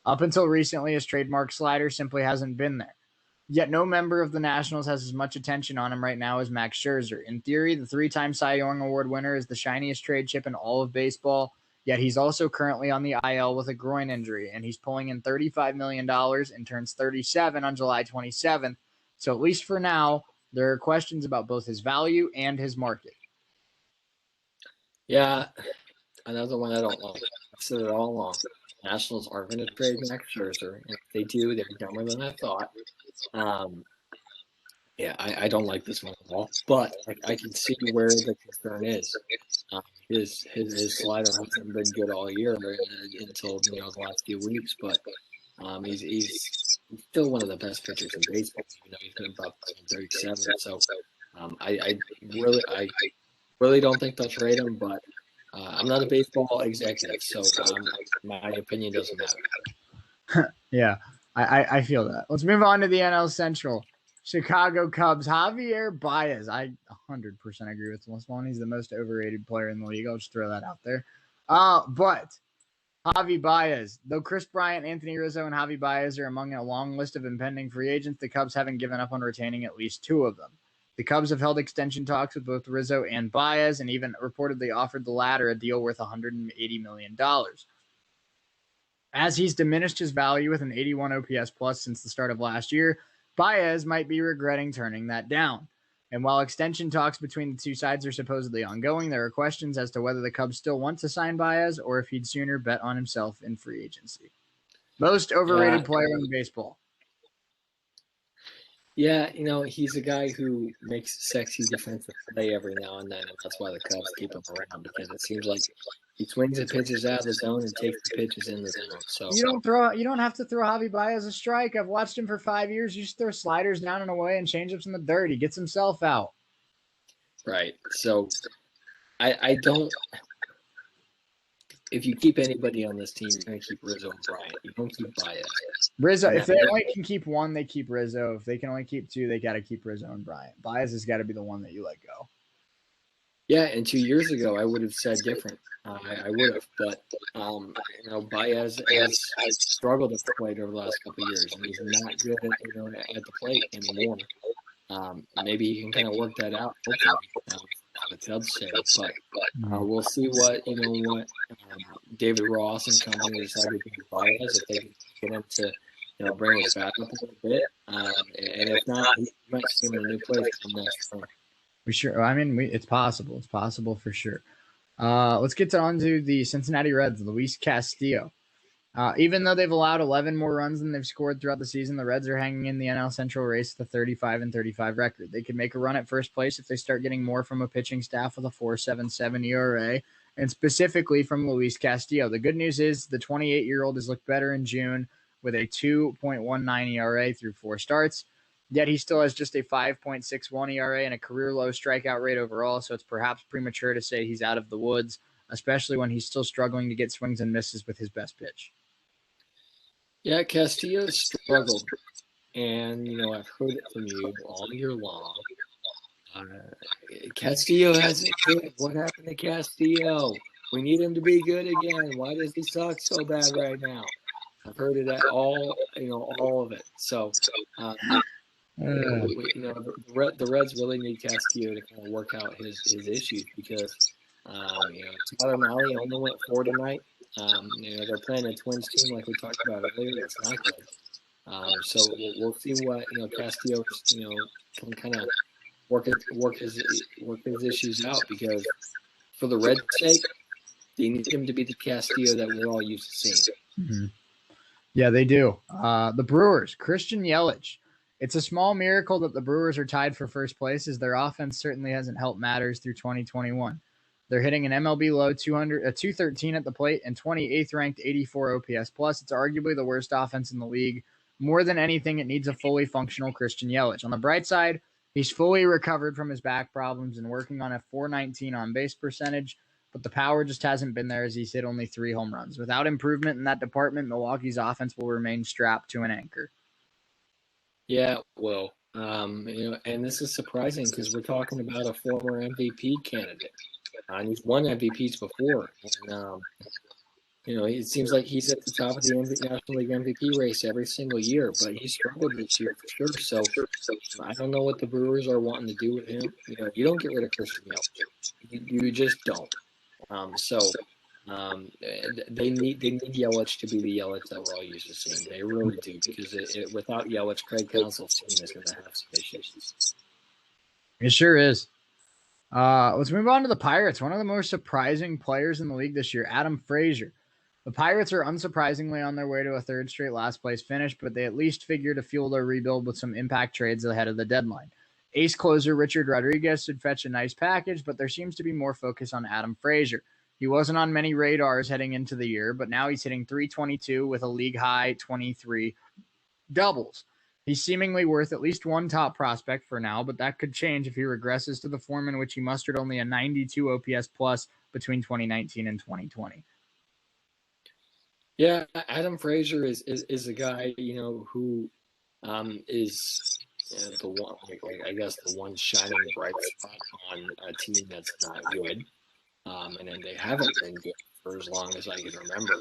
Up until recently, his trademark slider simply hasn't been there. Yet no member of the Nationals has as much attention on him right now as Max Scherzer. In theory, the 3-time Cy Young Award winner is the shiniest trade chip in all of baseball, yet he's also currently on the IL with a groin injury, and he's pulling in $35 million and turns 37 on July 27th. So at least for now, there are questions about both his value and his market. Yeah, another one I don't like. I've said it all along. Nationals aren't going to trade Max Scherzer. And if they do, they're dumber than I thought. I don't like this one at all. But I can see where the concern is. His slider hasn't been good all year until the last few weeks. But He's still one of the best pitchers in baseball, even though he's been about 37. So I really don't think they'll trade him, but I'm not a baseball executive, so my opinion doesn't matter. Yeah, I feel that. Let's move on to the NL Central. Chicago Cubs, Javier Baez. I 100% agree with this one. He's the most overrated player in the league. I'll just throw that out there. But Javi Baez, though Chris Bryant, Anthony Rizzo, and Javi Baez are among a long list of impending free agents, the Cubs haven't given up on retaining at least two of them. The Cubs have held extension talks with both Rizzo and Baez and even reportedly offered the latter a deal worth $180 million. As he's diminished his value with an 81 OPS plus since the start of last year, Baez might be regretting turning that down. And while extension talks between the two sides are supposedly ongoing, there are questions as to whether the Cubs still want to sign Baez or if he'd sooner bet on himself in free agency. Most overrated player in baseball. Yeah, he's a guy who makes sexy defensive play every now and then, and that's why the Cubs keep him around, because it seems like he swings the pitches out of the zone and takes the pitches in the zone. So you don't have to throw Javi Baez a strike. I've watched him for 5 years. You just throw sliders down and away and changeups in the dirt. He gets himself out. Right. So I don't. If you keep anybody on this team, you're going to keep Rizzo and Bryant. You don't keep Baez. Rizzo, if they only can keep one, they keep Rizzo. If they can only keep two, they got to keep Rizzo and Bryant. Baez has got to be the one that you let go. Yeah, and 2 years ago, I would have said different. I would have, but Baez has struggled at the plate over the last couple of years, and he's not good at the plate anymore. Maybe he can kind of work that out, hopefully, the Cubs say. But we'll see what David Ross and company decide to do with Baez, if they can get him to bring his bat up a little bit, and if not, he might see him in a new place come next summer. It's possible. It's possible for sure. Let's get on to the Cincinnati Reds, Luis Castillo. Even though they've allowed 11 more runs than they've scored throughout the season, the Reds are hanging in the NL Central race with a 35-35 record. They could make a run at first place if they start getting more from a pitching staff with a 4.77 ERA, and specifically from Luis Castillo. The good news is the 28-year-old has looked better in June with a 2.19 ERA through 4 starts. Yet he still has just a 5.61 ERA and a career-low strikeout rate overall, so it's perhaps premature to say he's out of the woods, especially when he's still struggling to get swings and misses with his best pitch. Yeah, Castillo struggled, and I've heard it from you all year long. Castillo hasn't good. What happened to Castillo? We need him to be good again. Why does he suck so bad right now? I've heard it all of it. So, the Reds really need Castillo to kind of work out his issues, because Tyler Mahle only went 4 tonight. They're playing a Twins team like we talked about earlier. It's not good. So we'll see what Castillo can kind of work his issues out, because for the Reds' sake, they need him to be the Castillo that we're all used to seeing. Mm-hmm. Yeah, they do. The Brewers, Christian Yelich. It's a small miracle that the Brewers are tied for first place, as their offense certainly hasn't helped matters through 2021. They're hitting an MLB low 213 at the plate and 28th ranked 84 OPS plus. It's arguably the worst offense in the league. More than anything, it needs a fully functional Christian Yelich. On the bright side, he's fully recovered from his back problems and working on a .419 on base percentage, but the power just hasn't been there, as he's hit only 3 home runs. Without improvement in that department, Milwaukee's offense will remain strapped to an anchor. Yeah, well, and this is surprising because we're talking about a former MVP candidate. And he's won MVPs before. And, it seems like he's at the top of the National League MVP race every single year, but he struggled this year for sure. So I don't know what the Brewers are wanting to do with him. You don't get rid of Christian Yelich. You just don't. They need Yelich to be the Yelich that we're all used to seeing. They really do, because without Yelich, Craig Counsell's team is going to have some issues. It sure is. Let's move on to the Pirates. One of the most surprising players in the league this year, Adam Frazier. The Pirates are unsurprisingly on their way to a third straight last place finish, but they at least figure to fuel their rebuild with some impact trades ahead of the deadline. Ace closer Richard Rodriguez should fetch a nice package, but there seems to be more focus on Adam Frazier. He wasn't on many radars heading into the year, but now he's hitting 322 with a league high 23 doubles. He's seemingly worth at least one top prospect for now, but that could change if he regresses to the form in which he mustered only a 92 OPS plus between 2019 and 2020. Yeah, Adam Frazier is a guy, who is the one, I guess, the one shining bright spot on a team that's not good. And then they haven't been good for as long as I can remember.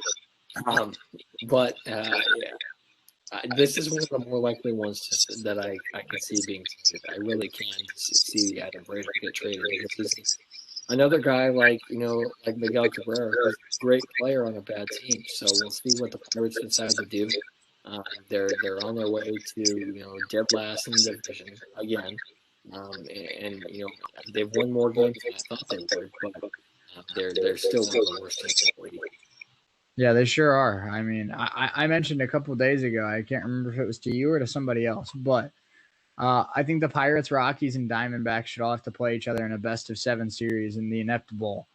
This is one of the more likely ones that I can see being traded. I really can see Adam Frazier get traded because he's another guy like Miguel Cabrera, who's a great player on a bad team. So we'll see what the Pirates decide to do. They're on their way to dead last in the division again, and they've won more games than I thought they would, but they're still one of the worst teams in the league. Yeah, they sure are. I mean, I mentioned a couple of days ago, I can't remember if it was to you or to somebody else, but I think the Pirates, Rockies, and Diamondbacks should all have to play each other in a best-of-7 series in the Inept Bowl,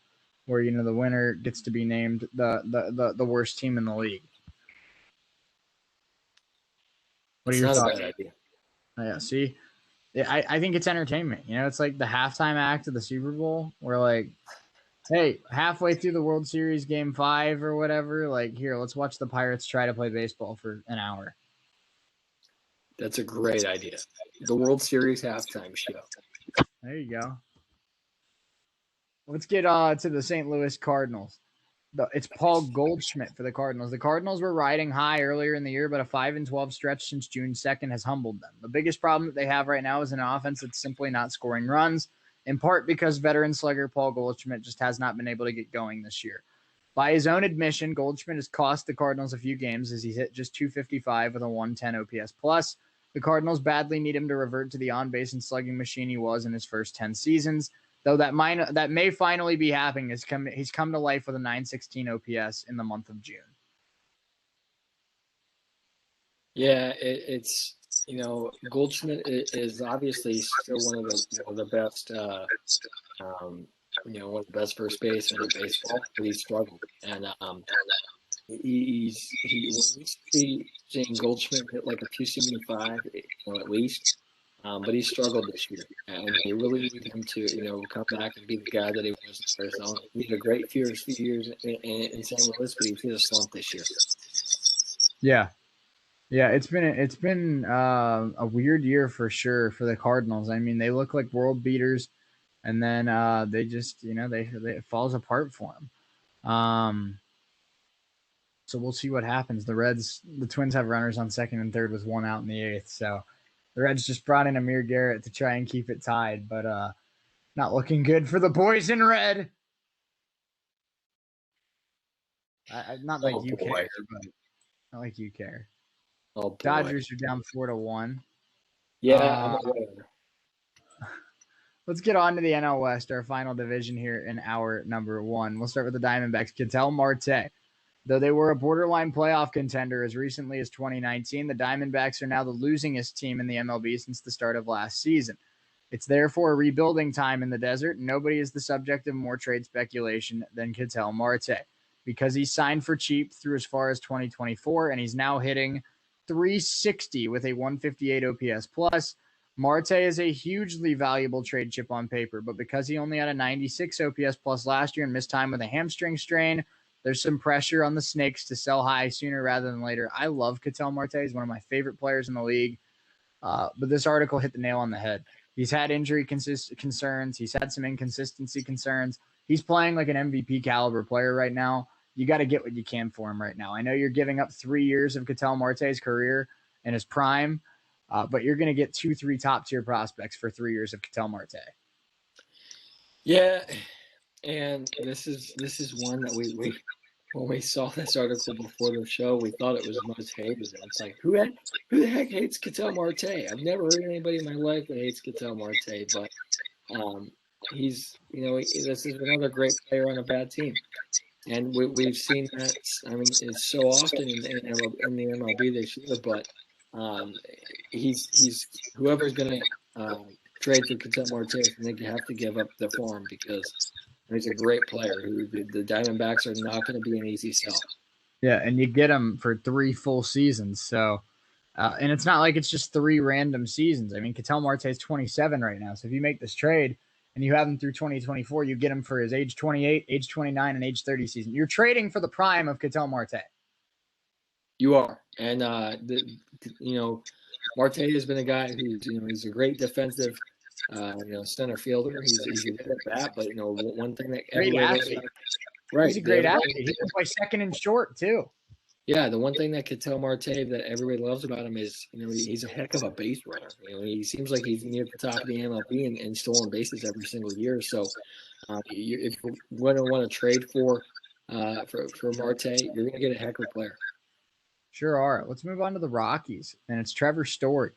where the winner gets to be named the worst team in the league. What are your thoughts? Not a bad idea. Yeah, see, I think it's entertainment. It's like the halftime act of the Super Bowl, where like, hey, halfway through the World Series Game 5 or whatever, like, here, let's watch the Pirates try to play baseball for an hour. That's a great idea. The World Series halftime show. There you go. Let's get to the St. Louis Cardinals. It's Paul Goldschmidt for the Cardinals. The Cardinals were riding high earlier in the year, but a 5-12 stretch since June 2nd has humbled them. The biggest problem that they have right now is an offense that's simply not scoring runs, in part because veteran slugger Paul Goldschmidt just has not been able to get going this year. By his own admission, Goldschmidt has cost the Cardinals a few games as he's hit just 255 with a 110 OPS plus. The Cardinals badly need him to revert to the on-base and slugging machine he was in his first 10 seasons, though that may finally be happening. He's come to life with a 916 OPS in the month of June. Yeah, it's Goldschmidt is obviously still one of the best, one of the best first basemen in baseball, but he's struggled. And when we see seeing Goldschmidt hit like a 275, at least, but he struggled this year, and they really need him to come back and be the guy that he was in Arizona. He had a great few years in St. Louis, but he's hit a slump this year. Yeah, it's been a weird year for sure for the Cardinals. I mean, they look like world beaters, and then they just it falls apart for them. So we'll see what happens. The Twins have runners on second and third with one out in the eighth. So the Reds just brought in Amir Garrett to try and keep it tied, but not looking good for the boys in red. Not like you care, but not like you care. Oh, boy. Dodgers are down 4-1. Yeah, I'm aware. Let's get on to the NL West, our final division here in hour number 1. We'll start with the Diamondbacks. Ketel Marte. Though they were a borderline playoff contender as recently as 2019, the Diamondbacks are now the losingest team in the MLB since the start of last season. It's therefore a rebuilding time in the desert, and nobody is the subject of more trade speculation than Ketel Marte, because he's signed for cheap through as far as 2024, and he's now hitting .360 with a 158 OPS plus. Marte is a hugely valuable trade chip on paper, but because he only had a 96 OPS plus last year and missed time with a hamstring strain, there's some pressure on the Snakes to sell high sooner rather than later. I love Ketel Marte. He's one of my favorite players in the league, but this article hit the nail on the head. He's had injury concerns. He's had some inconsistency concerns. He's playing like an MVP caliber player right now. You got to get what you can for him right now. I know you're giving up 3 years of Ketel Marte's career in his prime, but you're going to get 2-3 top-tier prospects for 3 years of Ketel Marte. Yeah, and this is one that we when we saw this article before the show, we thought it was most hated. And it's like, who the heck hates Ketel Marte? I've never heard anybody in my life that hates Ketel Marte, but he's this is another great player on a bad team. And we've seen that. I mean, it's so often in the MLB this year. But he's whoever's going to trade for Ketel Marte, I think you have to give up the farm because He's a great player. Who the Diamondbacks are not going to be an easy sell. Yeah, and you get him for 3 full seasons. So, and it's not like it's just 3 random seasons. I mean, Ketel Marte is 27 right now. So if you make this trade and you have him through 2024, you get him for his age 28, age 29, and age 30 season. You're trading for the prime of Ketel Marte. You are, and Marte has been a guy who's he's a great defensive center fielder. He's a good at bat, but one thing that Great athlete. Right, he's a great athlete. He can play second and short too. Yeah, the one thing that could tell Marte that everybody loves about him is, he's a heck of a base runner. He seems like he's near the top of the MLB and stolen bases every single year. So, if you want to trade for Marte, you're going to get a heck of a player. Sure are. Let's move on to the Rockies, and it's Trevor Story.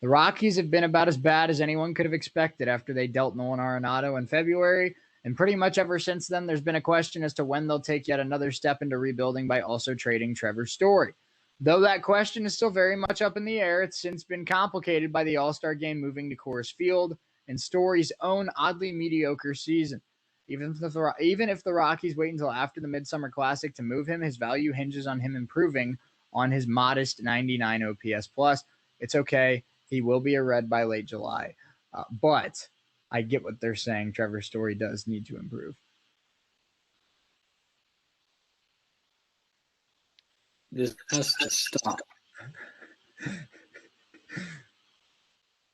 The Rockies have been about as bad as anyone could have expected after they dealt Nolan Arenado in February. And pretty much ever since then, there's been a question as to when they'll take yet another step into rebuilding by also trading Trevor Story. Though that question is still very much up in the air, it's since been complicated by the All-Star game moving to Coors Field and Story's own oddly mediocre season. Even if the Rockies wait until after the Midsummer Classic to move him, his value hinges on him improving on his modest 99 OPS plus. It's okay. He will be a Red by late July. But I get what they're saying. Trevor Story does need to improve. This has to stop.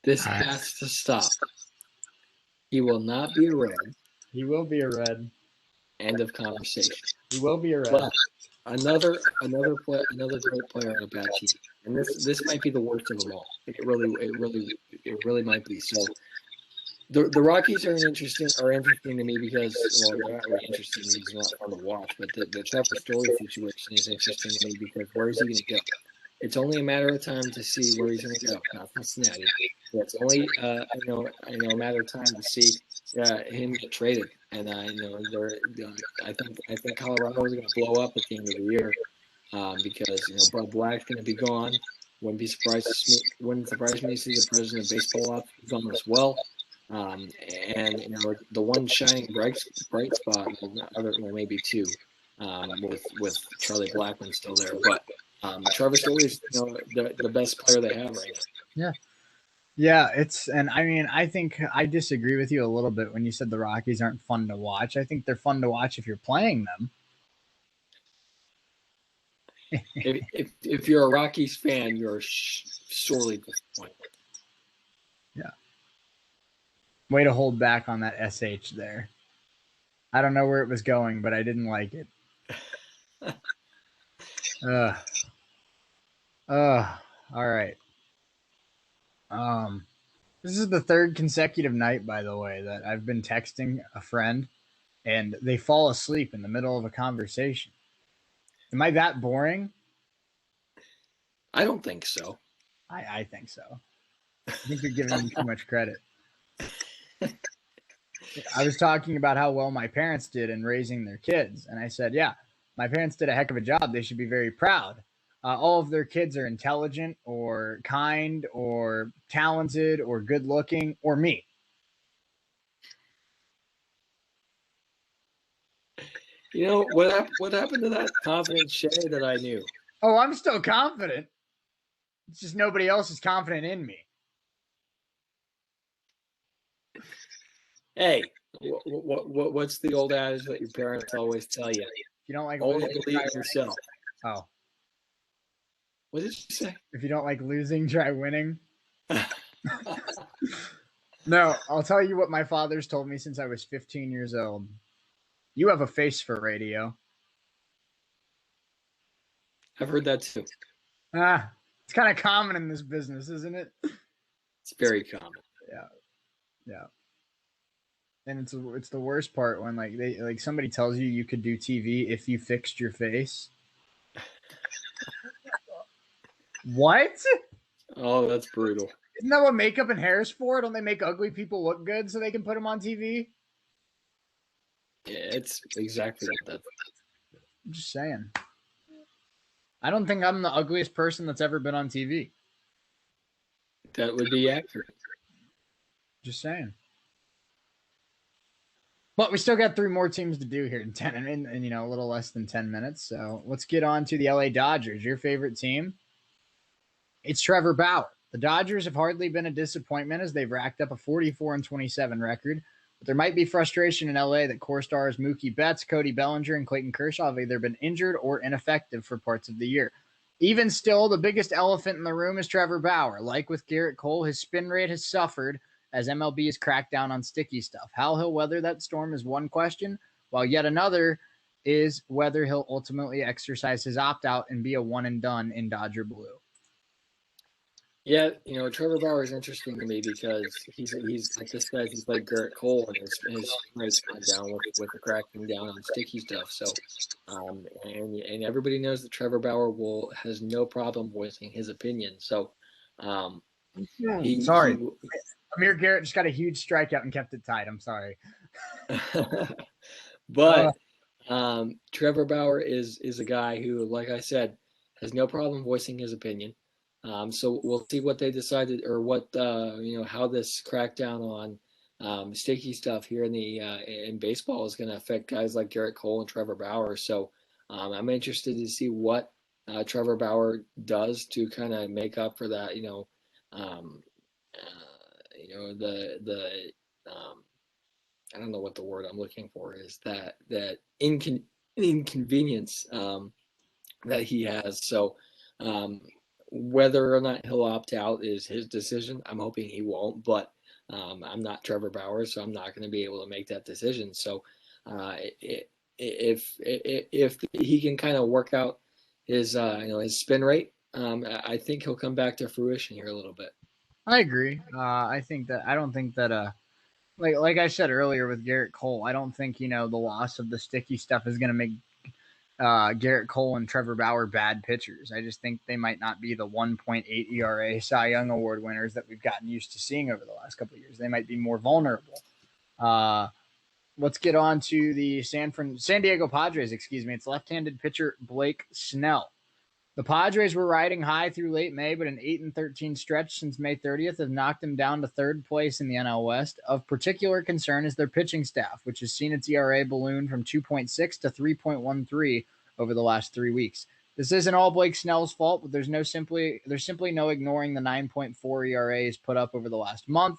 This has to stop. He will not be a Red. He will be a Red. End of conversation. He will be a Red. But another great player on a bad team, and this might be the worst of them all. It really might be. So the Rockies are interesting to me because, well, they're not really interesting to me. It's not fun to watch, but the Trevor Story situation is interesting to me because where is he going to go? It's only a matter of time to see where he's going to go. Not Cincinnati. It's only a matter of time to see him get traded. And I think Colorado is going to blow up at the end of the year because Bud Black's going to be gone. Wouldn't surprise me to see the president of baseball ops gone as well. And the one shining bright spot, maybe two, with Charlie Blackmon still there, but Trevor Story is the best player they have right now. Yeah, I think I disagree with you a little bit when you said the Rockies aren't fun to watch. I think they're fun to watch if you're playing them. if you're a Rockies fan, you're sorely disappointed. Yeah. Way to hold back on that SH there. I don't know where it was going, but I didn't like it. All right. This is the third consecutive night, by the way, that I've been texting a friend and they fall asleep in the middle of a conversation. Am I that boring? I don't think so. I think so. I think you're giving me too much credit. I was talking about how well my parents did in raising their kids. And I said, yeah, my parents did a heck of a job. They should be very proud. All of their kids are intelligent or kind or talented or good looking or me. What happened to that confident Shea that I knew? Oh, I'm still confident. It's just nobody else is confident in me. Hey, what's the old adage that your parents always tell you? You don't like always believe in yourself. Oh. What did you say? If you don't like losing, try winning. No, I'll tell you what my father's told me since I was 15 years old. You have a face for radio. I've heard that too. It's kind of common in this business, isn't it? It's very common. Yeah. And it's the worst part when somebody tells you could do TV if you fixed your face. What? Oh, that's brutal. Isn't that what makeup and hair is for? Don't they make ugly people look good so they can put them on TV? Yeah, it's exactly what that. I'm just saying. I don't think I'm the ugliest person that's ever been on TV. That would be accurate. Just saying. But we still got 3 more teams to do here in 10 and a little less than 10 minutes. So let's get on to the LA Dodgers, your favorite team. It's Trevor Bauer. The Dodgers have hardly been a disappointment as they've racked up a 44-27 record. But there might be frustration in LA that core stars Mookie Betts, Cody Bellinger, and Clayton Kershaw have either been injured or ineffective for parts of the year. Even still, the biggest elephant in the room is Trevor Bauer. Like with Garrett Cole, his spin rate has suffered as MLB has cracked down on sticky stuff. How he'll weather that storm is one question, while yet another is whether he'll ultimately exercise his opt-out and be a one and done in Dodger blue. Yeah, Trevor Bauer is interesting to me because he's like this guy. He's like Garrett Cole, and his rates gone down with the cracking down on sticky stuff. So, and everybody knows that Trevor Bauer has no problem voicing his opinion. So, sorry, Amir Garrett just got a huge strikeout and kept it tied. I'm sorry, but Trevor Bauer is a guy who, like I said, has no problem voicing his opinion. So we'll see what they decided, or what how this crackdown on sticky stuff here in baseball is going to affect guys like Garrett Cole and Trevor Bauer. So I'm interested to see what Trevor Bauer does to kind of make up for that. The I don't know what the word I'm looking for is, that inconvenience that he has. So. Whether or not he'll opt out is his decision. I'm hoping he won't, but I'm not Trevor Bauer, so I'm not going to be able to make that decision. So if he can kind of work out his his spin rate, I think he'll come back to fruition here a little bit. I agree. I don't think that like I said earlier with Garrett Cole, I don't think the loss of the sticky stuff is going to make Garrett Cole and Trevor Bauer bad pitchers. I just think they might not be the 1.8 ERA Cy Young Award winners that we've gotten used to seeing over the last couple of years. They might be more vulnerable. Let's get on to the San Diego Padres. It's left-handed pitcher Blake Snell. The Padres were riding high through late May, but an 8-13 stretch since May 30th has knocked them down to third place in the NL West. Of particular concern is their pitching staff, which has seen its ERA balloon from 2.6 to 3.13 over the last 3 weeks. This isn't all Blake Snell's fault, but there's simply no ignoring the 9.4 ERA he's put up over the last month.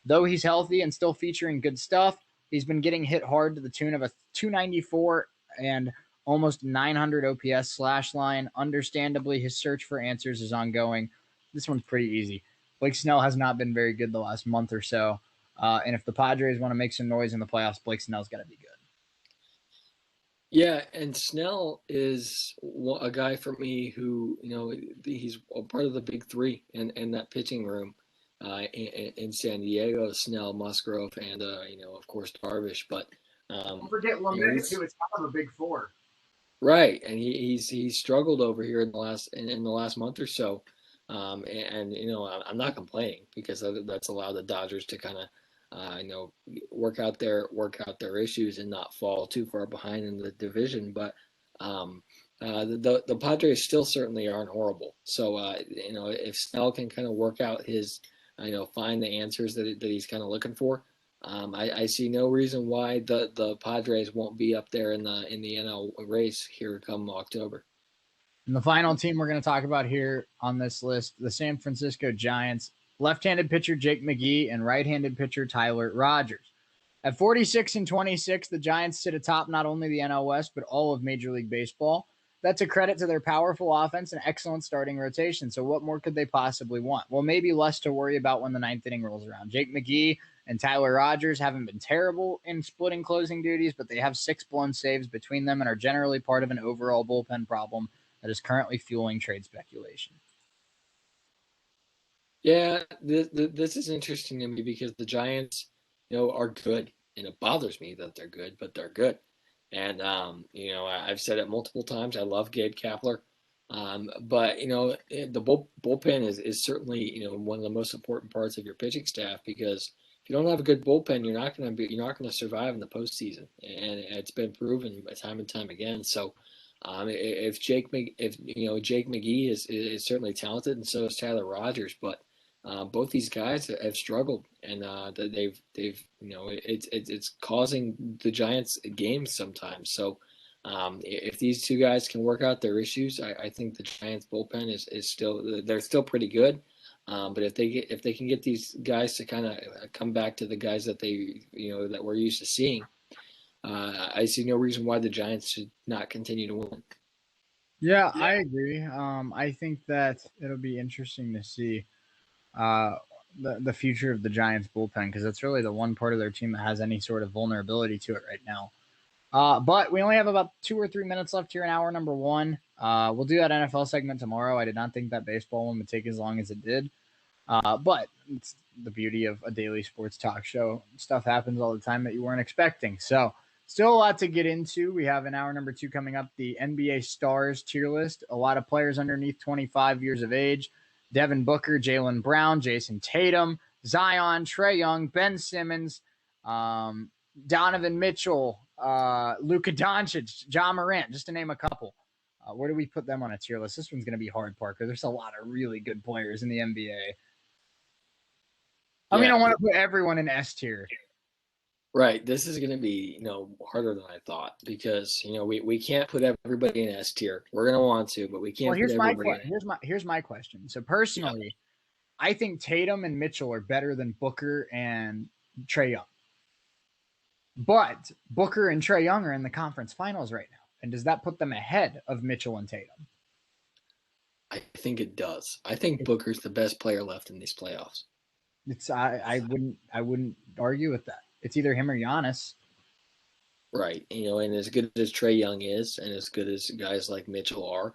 Though he's healthy and still featuring good stuff, he's been getting hit hard to the tune of a 294 and almost 900 OPS slash line. Understandably, his search for answers is ongoing. This one's pretty easy. Blake Snell has not been very good the last month or so. And if the Padres want to make some noise in the playoffs, Blake Snell's got to be good. Yeah, and Snell is a guy for me who, he's a part of the big three in that pitching room in San Diego: Snell, Musgrove, and, of course, Darvish. But don't forget Lamette, too. It's kind of a big four. Right, and he's struggled over here in the last month or so, and I'm not complaining because that's allowed the Dodgers to kind of work out their issues and not fall too far behind in the division. But the Padres still certainly aren't horrible. So if Snell can kind of work out his find the answers that he's kind of looking for. I see no reason why the Padres won't be up there in the NL race here come October. And the final team we're going to talk about here on this list, the San Francisco Giants, left-handed pitcher Jake McGee and right-handed pitcher Tyler Rogers. At 46-26, the Giants sit atop not only the NL West, but all of Major League Baseball. That's a credit to their powerful offense and excellent starting rotation. So what more could they possibly want? Well, maybe less to worry about when the ninth inning rolls around. Jake McGee and Tyler Rogers haven't been terrible in splitting closing duties, but they have 6 blown saves between them and are generally part of an overall bullpen problem that is currently fueling trade speculation. Yeah, this is interesting to me because the Giants, are good, and it bothers me that they're good, but they're good. And I've said it multiple times. I love Gabe Kapler, but the bullpen is certainly one of the most important parts of your pitching staff, because if you don't have a good bullpen, you're not going to survive in the postseason, and it's been proven time and time again. So, if Jake McGee is certainly talented, and so is Tyler Rogers, but both these guys have struggled, and they've it's causing the Giants games sometimes. So if these two guys can work out their issues, I think the Giants bullpen is still they're still pretty good. But if they can get these guys to kind of come back to the guys that that we're used to seeing, I see no reason why the Giants should not continue to win. Yeah, I agree. I think that it'll be interesting to see uh, the future of the Giants bullpen because that's really the one part of their team that has any sort of vulnerability to it right now. But we only have about 2 or 3 minutes left here in hour number one. We'll do that NFL segment tomorrow. I did not think that baseball one would take as long as it did. But it's the beauty of a daily sports talk show. Stuff happens all the time that you weren't expecting. So, still a lot to get into. We have in hour number two coming up the NBA Stars tier list. A lot of players underneath 25 years of age. Devin Booker, Jaylen Brown, Jason Tatum, Zion, Trae Young, Ben Simmons, Donovan Mitchell, Luka Doncic, Ja Morant, just to name a couple. Where do we put them on a tier list? This one's going to be hard, Parker. There's a lot of really good players in the NBA. I want to put everyone in S tier. Right. This is going to be, harder than I thought because, we can't put everybody in S tier. We're going to want to, but we can't. Well, here's my question. So personally, I think Tatum and Mitchell are better than Booker and Trae Young. But Booker and Trae Young are in the conference finals right now. And does that put them ahead of Mitchell and Tatum? I think it does. I think Booker's the best player left in these playoffs. I wouldn't argue with that. It's either him or Giannis. Right. And as good as Trae Young is, and as good as guys like Mitchell are,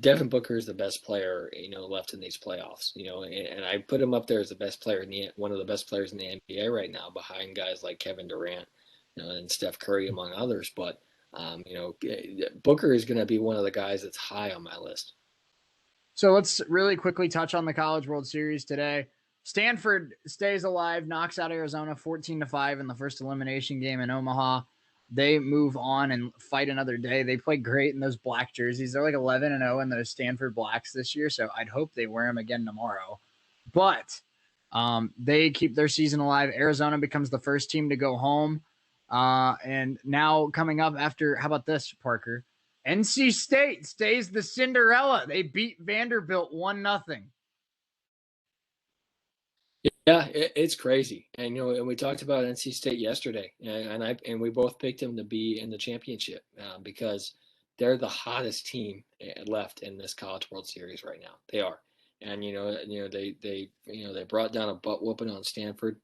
Devin Booker is the best player, left in these playoffs. And I put him up there as the best player one of the best players in the NBA right now, behind guys like Kevin Durant, and Steph Curry, among others. But Booker is going to be one of the guys that's high on my list. So let's really quickly touch on the College World Series today. Stanford stays alive, knocks out Arizona 14-5 in the first elimination game in Omaha. They move on and fight another day. They play great in those black jerseys. They're like 11-0 in those Stanford blacks this year, so I'd hope they wear them again tomorrow. But they keep their season alive. Arizona becomes the first team to go home. And now coming up after, how about this, Parker? NC State stays the Cinderella. They beat Vanderbilt 1-0. Yeah, it's crazy, and and we talked about NC State yesterday, and we both picked them to be in the championship because they're the hottest team left in this College World Series right now. They are, and they brought down a butt whooping on Stanford,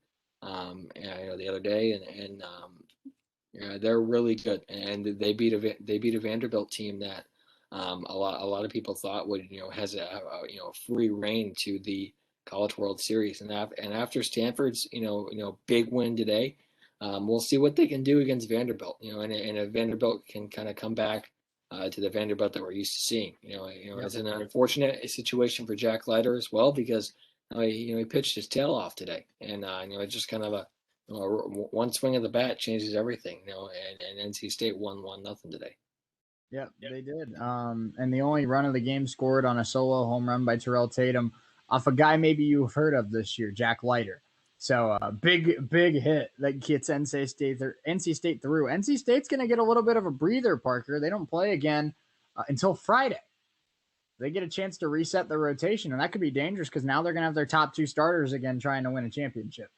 the other day, and they're really good, and they beat a Vanderbilt team that a lot of people thought would has a free reign to the College World Series, and after Stanford's big win today, we'll see what they can do against Vanderbilt. And if Vanderbilt can kind of come back to the Vanderbilt that we're used to seeing. It's an unfortunate situation for Jack Leiter as well because he pitched his tail off today, and it's just kind of a one swing of the bat changes everything. And NC State won 1-0 today. Yep, they did. And the only run of the game scored on a solo home run by Terrell Tatum off a guy maybe you've heard of this year, Jack Leiter. So big hit that gets NC State through. NC State's going to get a little bit of a breather, Parker. They don't play again until Friday. They get a chance to reset the rotation, and that could be dangerous because now they're going to have their top two starters again trying to win a championship.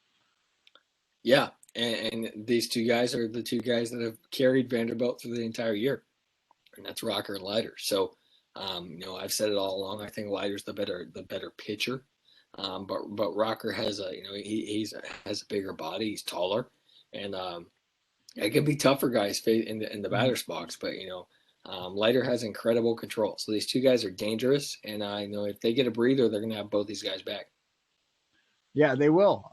Yeah, and these two guys are the two guys that have carried Vanderbilt through the entire year, and that's Rocker and Leiter. So, I've said it all along. I think Leiter's the better pitcher, but Rocker has has a bigger body. He's taller, and it can be tough for guys in the batter's box. But Leiter has incredible control. So these two guys are dangerous, and I know if they get a breather, they're going to have both these guys back. Yeah, they will.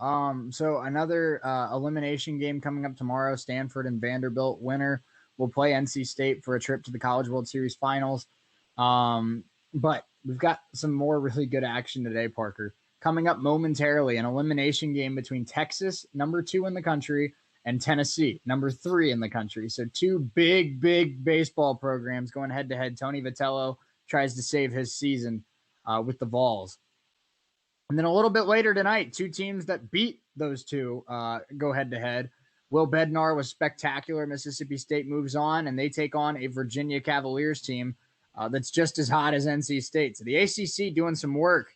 So another elimination game coming up tomorrow. Stanford and Vanderbilt winner will play NC State for a trip to the College World Series finals. But we've got some more really good action today, Parker. Coming up momentarily, an elimination game between Texas, number 2 in the country, and Tennessee, number 3 in the country. So two big baseball programs going head-to-head. Tony Vitello tries to save his season with the Vols. And then a little bit later tonight, two teams that beat those two go head to head. Will Bednar was spectacular. Mississippi State moves on, and they take on a Virginia Cavaliers team that's just as hot as NC State. So the ACC doing some work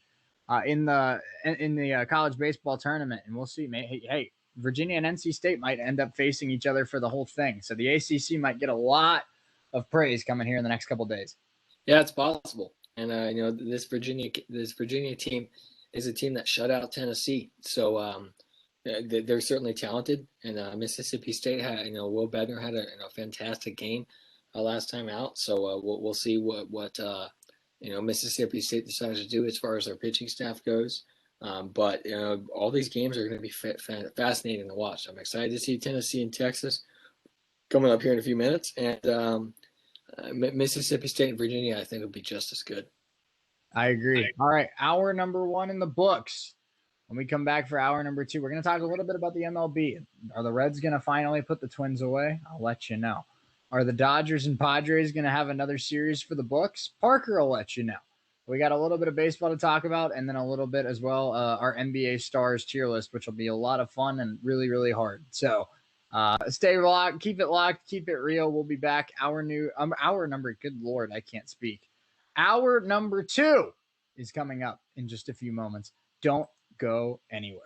in the college baseball tournament, and we'll see. Hey, Virginia and NC State might end up facing each other for the whole thing. So the ACC might get a lot of praise coming here in the next couple of days. Yeah, it's possible. And this Virginia team is a team that shut out Tennessee. So they're certainly talented. And Mississippi State had, Will Bednar had a fantastic game last time out. So we'll see what Mississippi State decides to do as far as their pitching staff goes. But all these games are going to be fascinating to watch. I'm excited to see Tennessee and Texas coming up here in a few minutes, and Mississippi State and Virginia, I think, will be just as good. I agree. All right, hour number 1 in the books. When we come back for hour number 2, we're going to talk a little bit about the MLB. Are the Reds going to finally put the Twins away? I'll let you know. Are the Dodgers and Padres going to have another series for the books? Parker will let you know. We got a little bit of baseball to talk about, and then a little bit as well, our NBA stars tier list, which will be a lot of fun and really, really hard. So stay locked, keep it real. We'll be back. Hour number, good Lord, I can't speak. Hour number 2 is coming up in just a few moments. Don't go anywhere.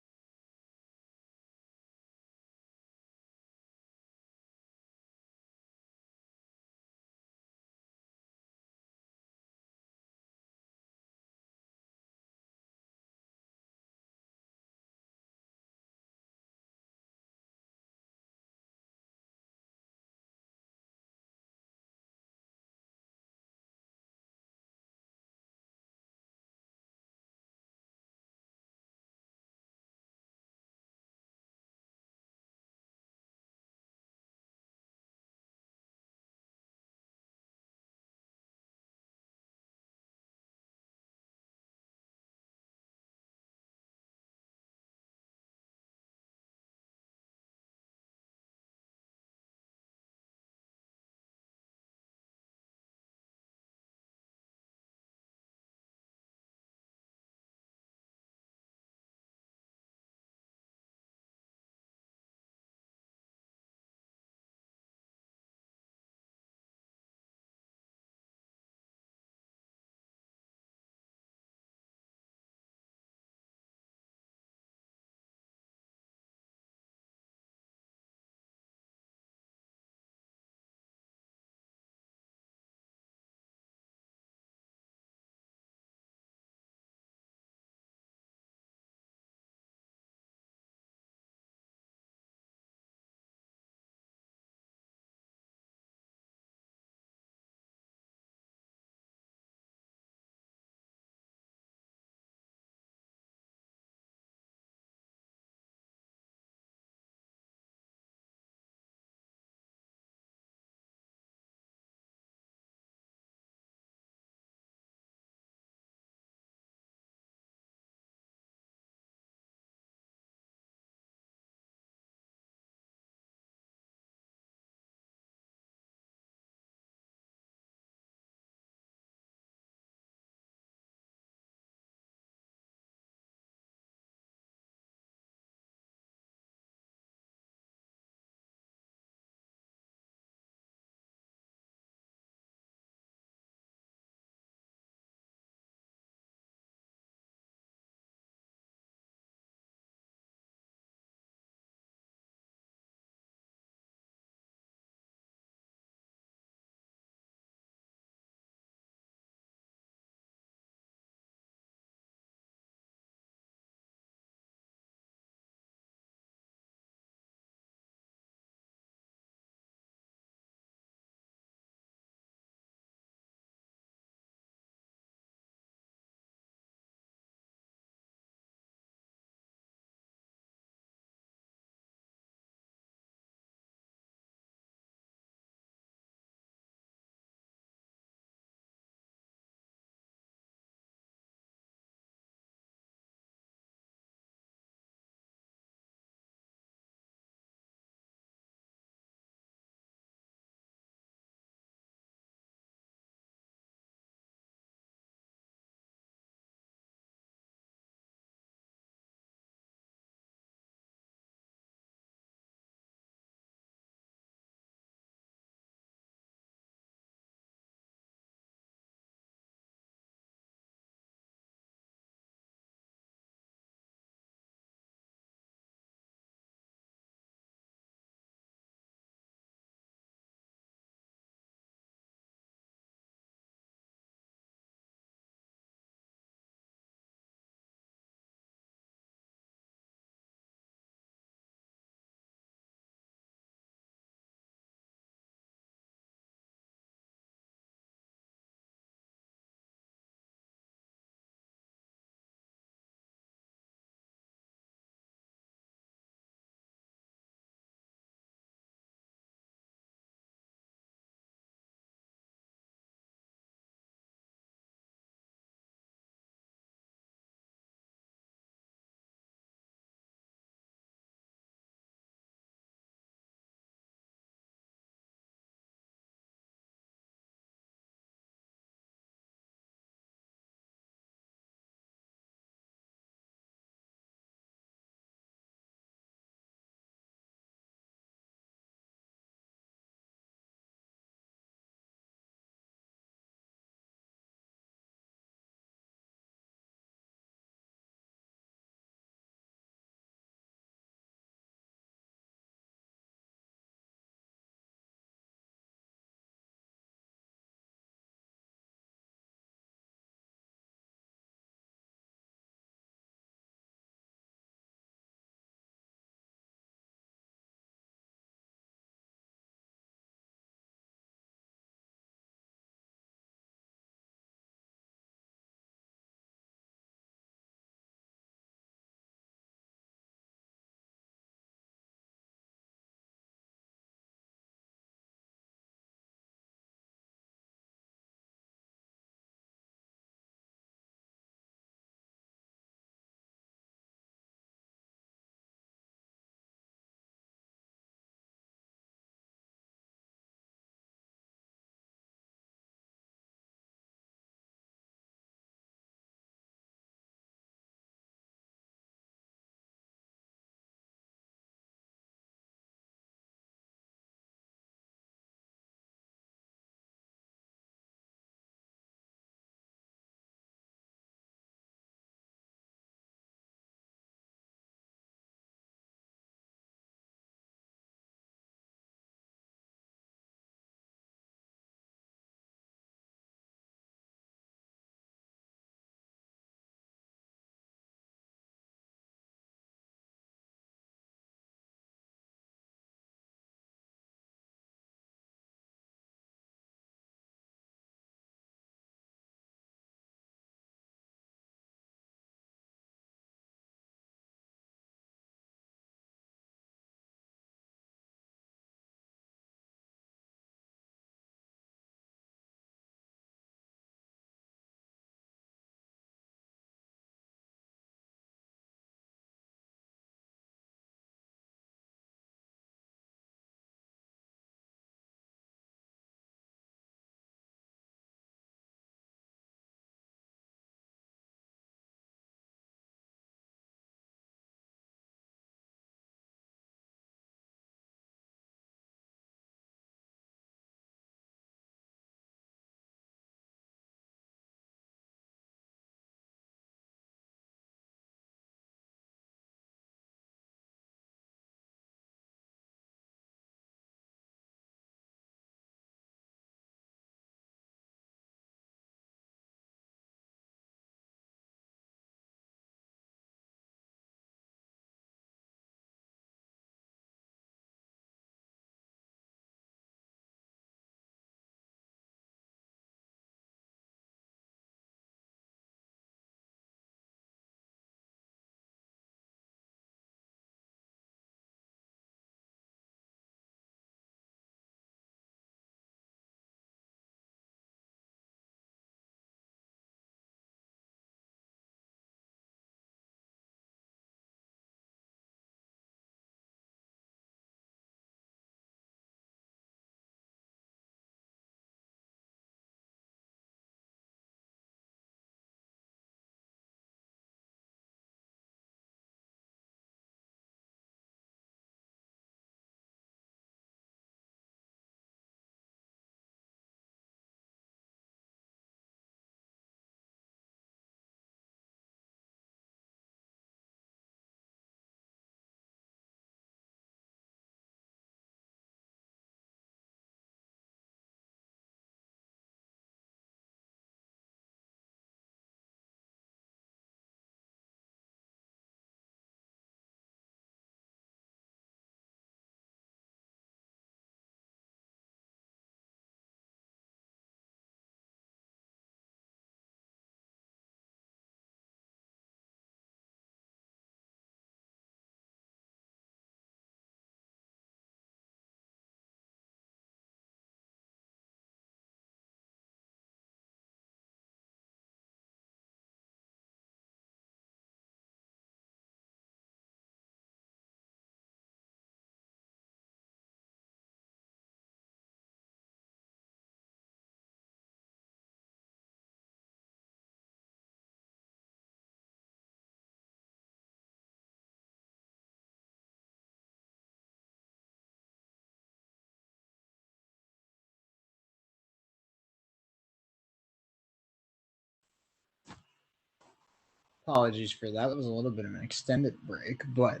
Apologies for that. That was a little bit of an extended break, but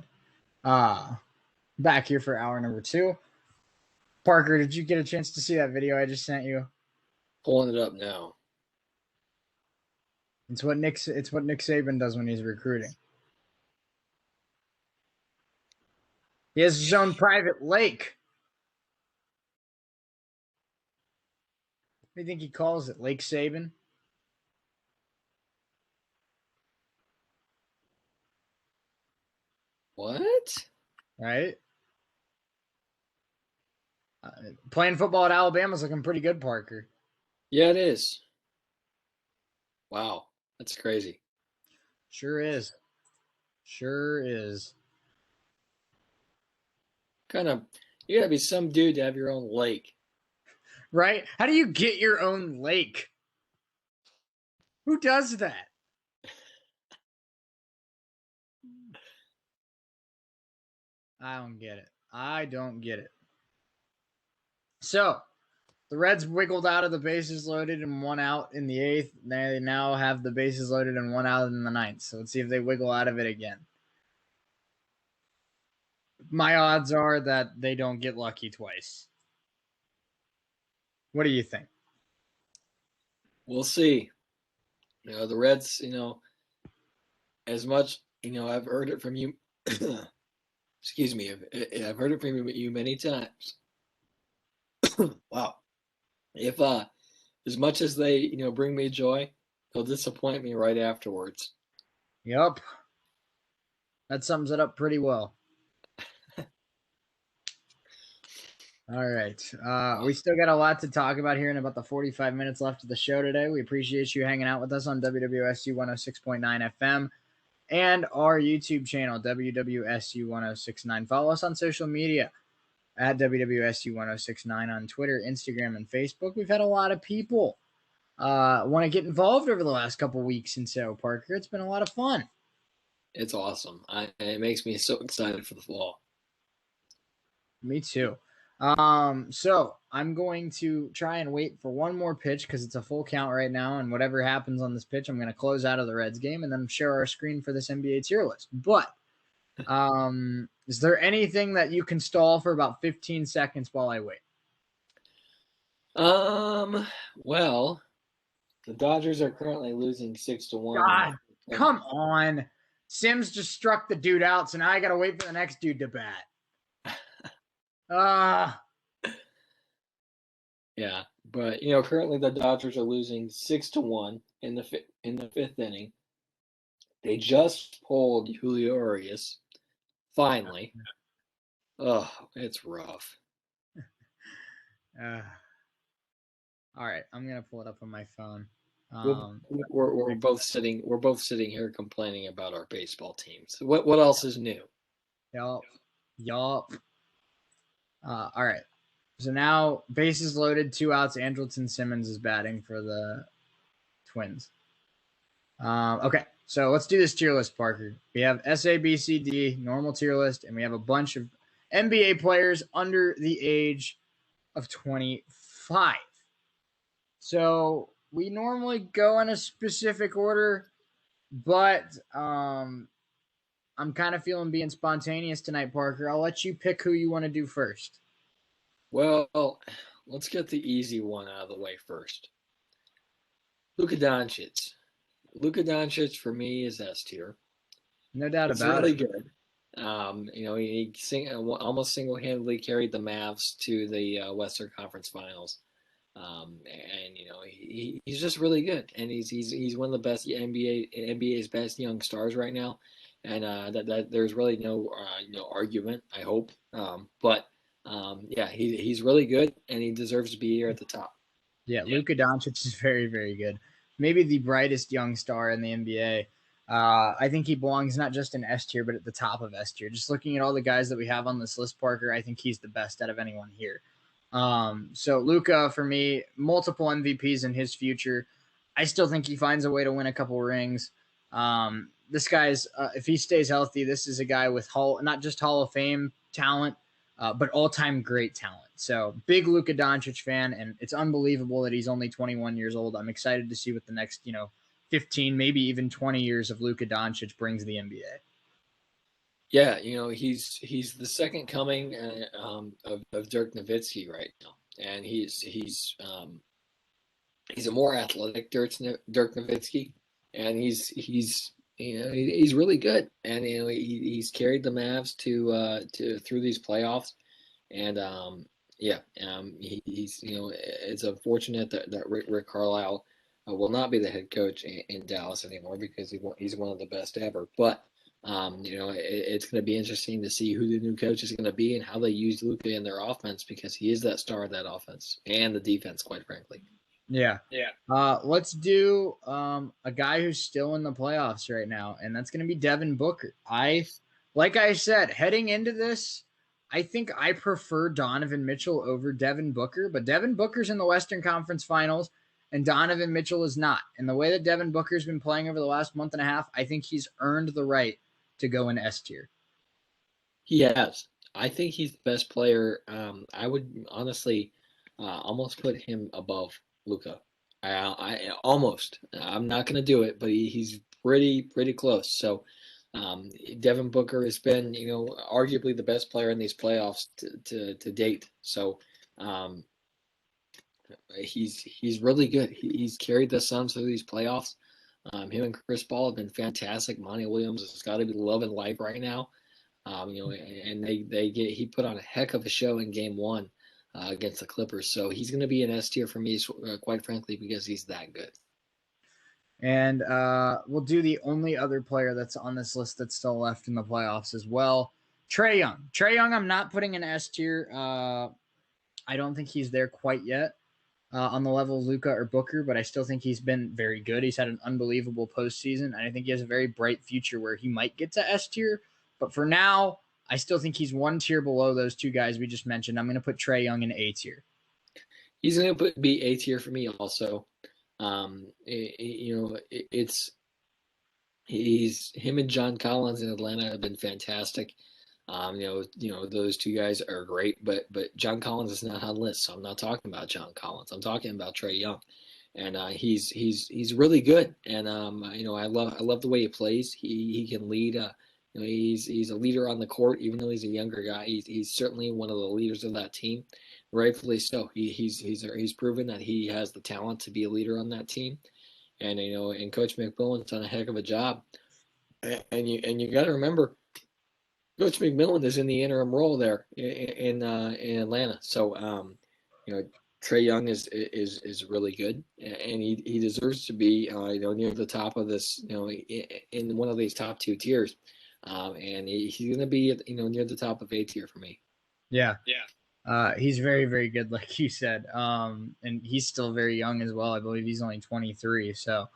back here for hour number 2. Parker, did you get a chance to see that video I just sent you? Pulling it up now. It's what Nick Saban does when he's recruiting. He has his own private lake. What do you think he calls it? Lake Saban? What? Right? Playing football at Alabama is looking pretty good, Parker. Yeah, it is. Wow, that's crazy. Sure is. Sure is. You gotta be some dude to have your own lake. Right? How do you get your own lake? Who does that? I don't get it. I don't get it. So, the Reds wiggled out of the bases loaded and 1 out in the 8th. They now have the bases loaded and 1 out in the 9th. So let's see if they wiggle out of it again. My odds are that they don't get lucky twice. What do you think? We'll see. The Reds, as much, I've heard it from you. Excuse me. I've heard it from you many times. Wow. If as much as they, bring me joy, they'll disappoint me right afterwards. Yep. That sums it up pretty well. All right. We still got a lot to talk about here in about the 45 minutes left of the show today. We appreciate you hanging out with us on WWSU 106.9 FM and our YouTube channel, WWSU 1069. Follow us on social media at WWSU 1069 on Twitter, Instagram, and Facebook. We've had a lot of people want to get involved over the last couple weeks, and so, Parker, it's been a lot of fun. It's awesome. It makes me so excited for the fall. Me too. So I'm going to try and wait for one more pitch because it's a full count right now, and whatever happens on this pitch, I'm going to close out of the Reds game and then share our screen for this NBA tier list. But is there anything that you can stall for about 15 seconds while I wait? Well, the Dodgers are currently losing 6-1. God, come on. Sims just struck the dude out, so now I got to wait for the next dude to bat. Yeah, but currently the Dodgers are losing 6-1 in the 5th inning. They just pulled Julio Urias. Finally. Oh, it's rough. All right, I'm gonna pull it up on my phone. We're both sitting here complaining about our baseball teams. What else is new? Yup. All right. So now bases loaded, 2 outs. Andrelton Simmons is batting for the Twins. Okay, so let's do this tier list, Parker. We have S, A, B, C, D, normal tier list, and we have a bunch of NBA players under the age of 25. So we normally go in a specific order, but I'm kind of feeling being spontaneous tonight, Parker. I'll let you pick who you want to do first. Well, let's get the easy one out of the way first. Luka Doncic. Luka Doncic for me is S tier. No doubt it's about really it. Good. He almost single-handedly carried the Mavs to the Western Conference Finals. And he's just really good, and he's one of the best NBA's best young stars right now, and that there's really no argument. I hope, he's really good, and he deserves to be here at the top. Yeah, Luka Doncic is very, very good. Maybe the brightest young star in the NBA. I think he belongs not just in S tier, but at the top of S tier. Just looking at all the guys that we have on this list, Parker, I think he's the best out of anyone here. So Luka, for me, multiple MVPs in his future. I still think he finds a way to win a couple rings. This guy's, if he stays healthy, this is a guy with not just Hall of Fame talent, but all-time great talent. So big Luka Doncic fan, and it's unbelievable that he's only 21 years old. I'm excited to see what the next, 15, maybe even 20 years of Luka Doncic brings the NBA. Yeah, he's the second coming of Dirk Nowitzki right now, and he's a more athletic Dirk Nowitzki, and he's really good, and he's carried the Mavs to through these playoffs, and he's it's unfortunate that Rick Carlisle will not be the head coach in Dallas anymore because he's one of the best ever, but. It's going to be interesting to see who the new coach is going to be and how they use Luka in their offense because he is that star of that offense and the defense, quite frankly. Yeah. Let's do a guy who's still in the playoffs right now, and that's going to be Devin Booker. Like I said, heading into this, I think I prefer Donovan Mitchell over Devin Booker, but Devin Booker's in the Western Conference Finals, and Donovan Mitchell is not. And the way that Devin Booker's been playing over the last month and a half, I think he's earned the right to go in S tier. He has. I think he's the best player. I would honestly almost put him above Luka. I almost. I'm not going to do it, but he's pretty close. So Devin Booker has been, arguably the best player in these playoffs to date. So he's really good. He's carried the Suns through these playoffs. Him and Chris Paul have been fantastic. Monty Williams has got to be loving life right now. And he put on a heck of a show in Game 1 against the Clippers. So he's going to be an S tier for me, quite frankly, because he's that good. And we'll do the only other player that's on this list that's still left in the playoffs as well. Trae Young. Trae Young, I'm not putting in S tier. I don't think he's there quite yet. On the level of Luka or Booker, but I still think he's been very good. He's had an unbelievable postseason, and I think he has a very bright future where he might get to S tier. But for now, I still think he's one tier below those two guys we just mentioned. I'm going to put Trae Young in A tier. He's going to be A tier for me also. He's him and John Collins in Atlanta have been fantastic. Those two guys are great, but John Collins is not on the list, so I'm not talking about John Collins. I'm talking about Trae Young, and he's really good. And I love the way he plays. He can lead. He's a leader on the court, even though he's a younger guy. He's certainly one of the leaders of that team, rightfully so. He's proven that he has the talent to be a leader on that team, and and Coach McMillan's done a heck of a job. And you got to remember. Coach McMillan is in the interim role there in Atlanta, so Trae Young is really good, and he deserves to be near the top of this in one of these top two tiers, and he's going to be near the top of A tier for me. Yeah. He's very, very good, like you said, and he's still very young as well. I believe he's only 23, so.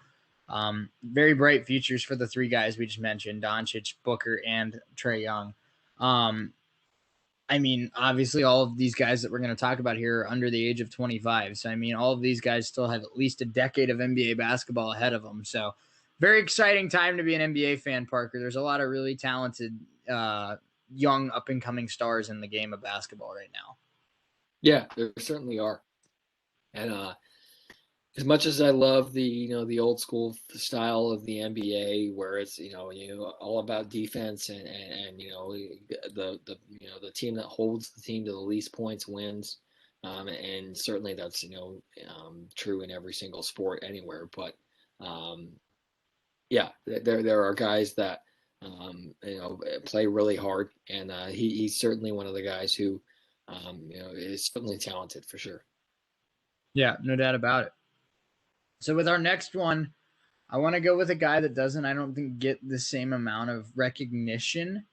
Very bright futures for the three guys we just mentioned, Doncic, Booker, and Trae Young. Obviously all of these guys that we're going to talk about here are under the age of 25. So, all of these guys still have at least a decade of NBA basketball ahead of them. So very exciting time to be an NBA fan, Parker. There's a lot of really talented young up-and-coming stars in the game of basketball right now. Yeah, there certainly are. And as much as I love the old school style of the NBA, where it's all about defense and the team that holds the team to the least points wins, and certainly that's true in every single sport anywhere. But there are guys that play really hard, and he's certainly one of the guys who is certainly talented for sure. Yeah, no doubt about it. So with our next one, I want to go with a guy that doesn't, I don't think, get the same amount of recognition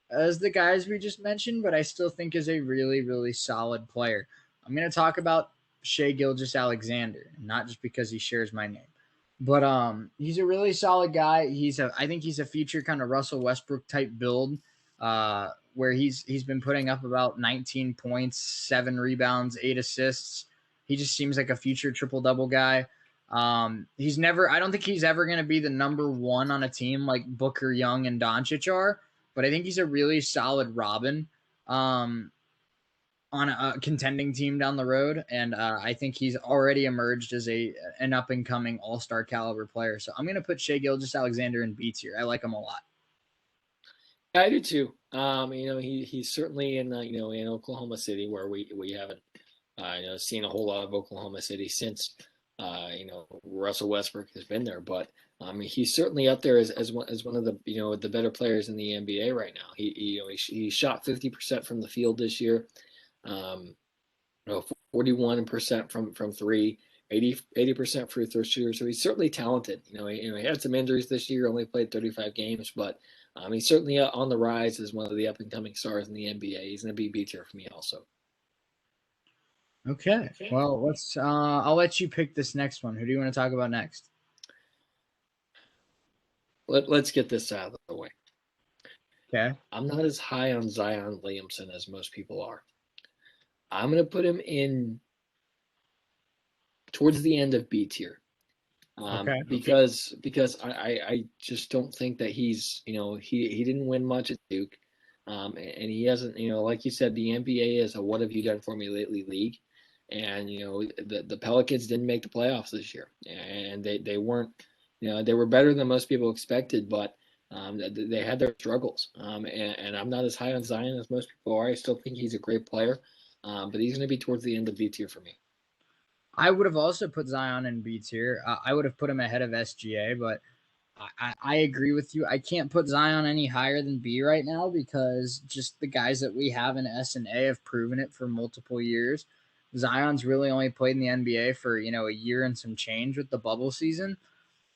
as the guys we just mentioned, but I still think is a really, really solid player. I'm going to talk about Shai Gilgeous-Alexander, not just because he shares my name, but he's a really solid guy. I think he's a future kind of Russell Westbrook type build, where he's been putting up about 19 points, 7 rebounds, 8 assists. He just seems like a future triple-double guy. I don't think he's ever going to be the number one on a team like Booker, Young, and Doncic are, but I think he's a really solid Robin. on a contending team down the road, and I think he's already emerged as an up and coming all-star caliber player. So I'm going to put Shea Gilgeous-Alexander in B tier. I like him a lot. I do too. He's certainly in in Oklahoma City, where we haven't seen a whole lot of Oklahoma City since Russell Westbrook has been there. But he's certainly up there as one of the the better players in the NBA right now. He shot 50% from the field this year, 41% from three. 80% free throw shooter, so he's certainly talented. He had some injuries this year, only played 35 games, but he's certainly on the rise as one of the up and coming stars in the NBA. He's going to be B tier for me also. Okay, well let's. I'll let you pick this next one. Who do you want to talk about next? Let's get this out of the way. Okay, I'm not as high on Zion Williamson as most people are. I'm going to put him in towards the end of B tier. Because I just don't think that he's he didn't win much at Duke, and he hasn't like you said, the NBA is a what have you done for me lately league, and the Pelicans didn't make the playoffs this year, and they weren't they were better than most people expected, but they had their struggles, and I'm not as high on Zion as most people are. I still think he's a great player, but he's going to be towards the end of B tier for me. I would have also put Zion in B tier. I would have put him ahead of SGA, but I agree with you. I can't put Zion any higher than B right now because just the guys that we have in S and A have proven it for multiple years. Zion's really only played in the NBA for a year and some change with the bubble season.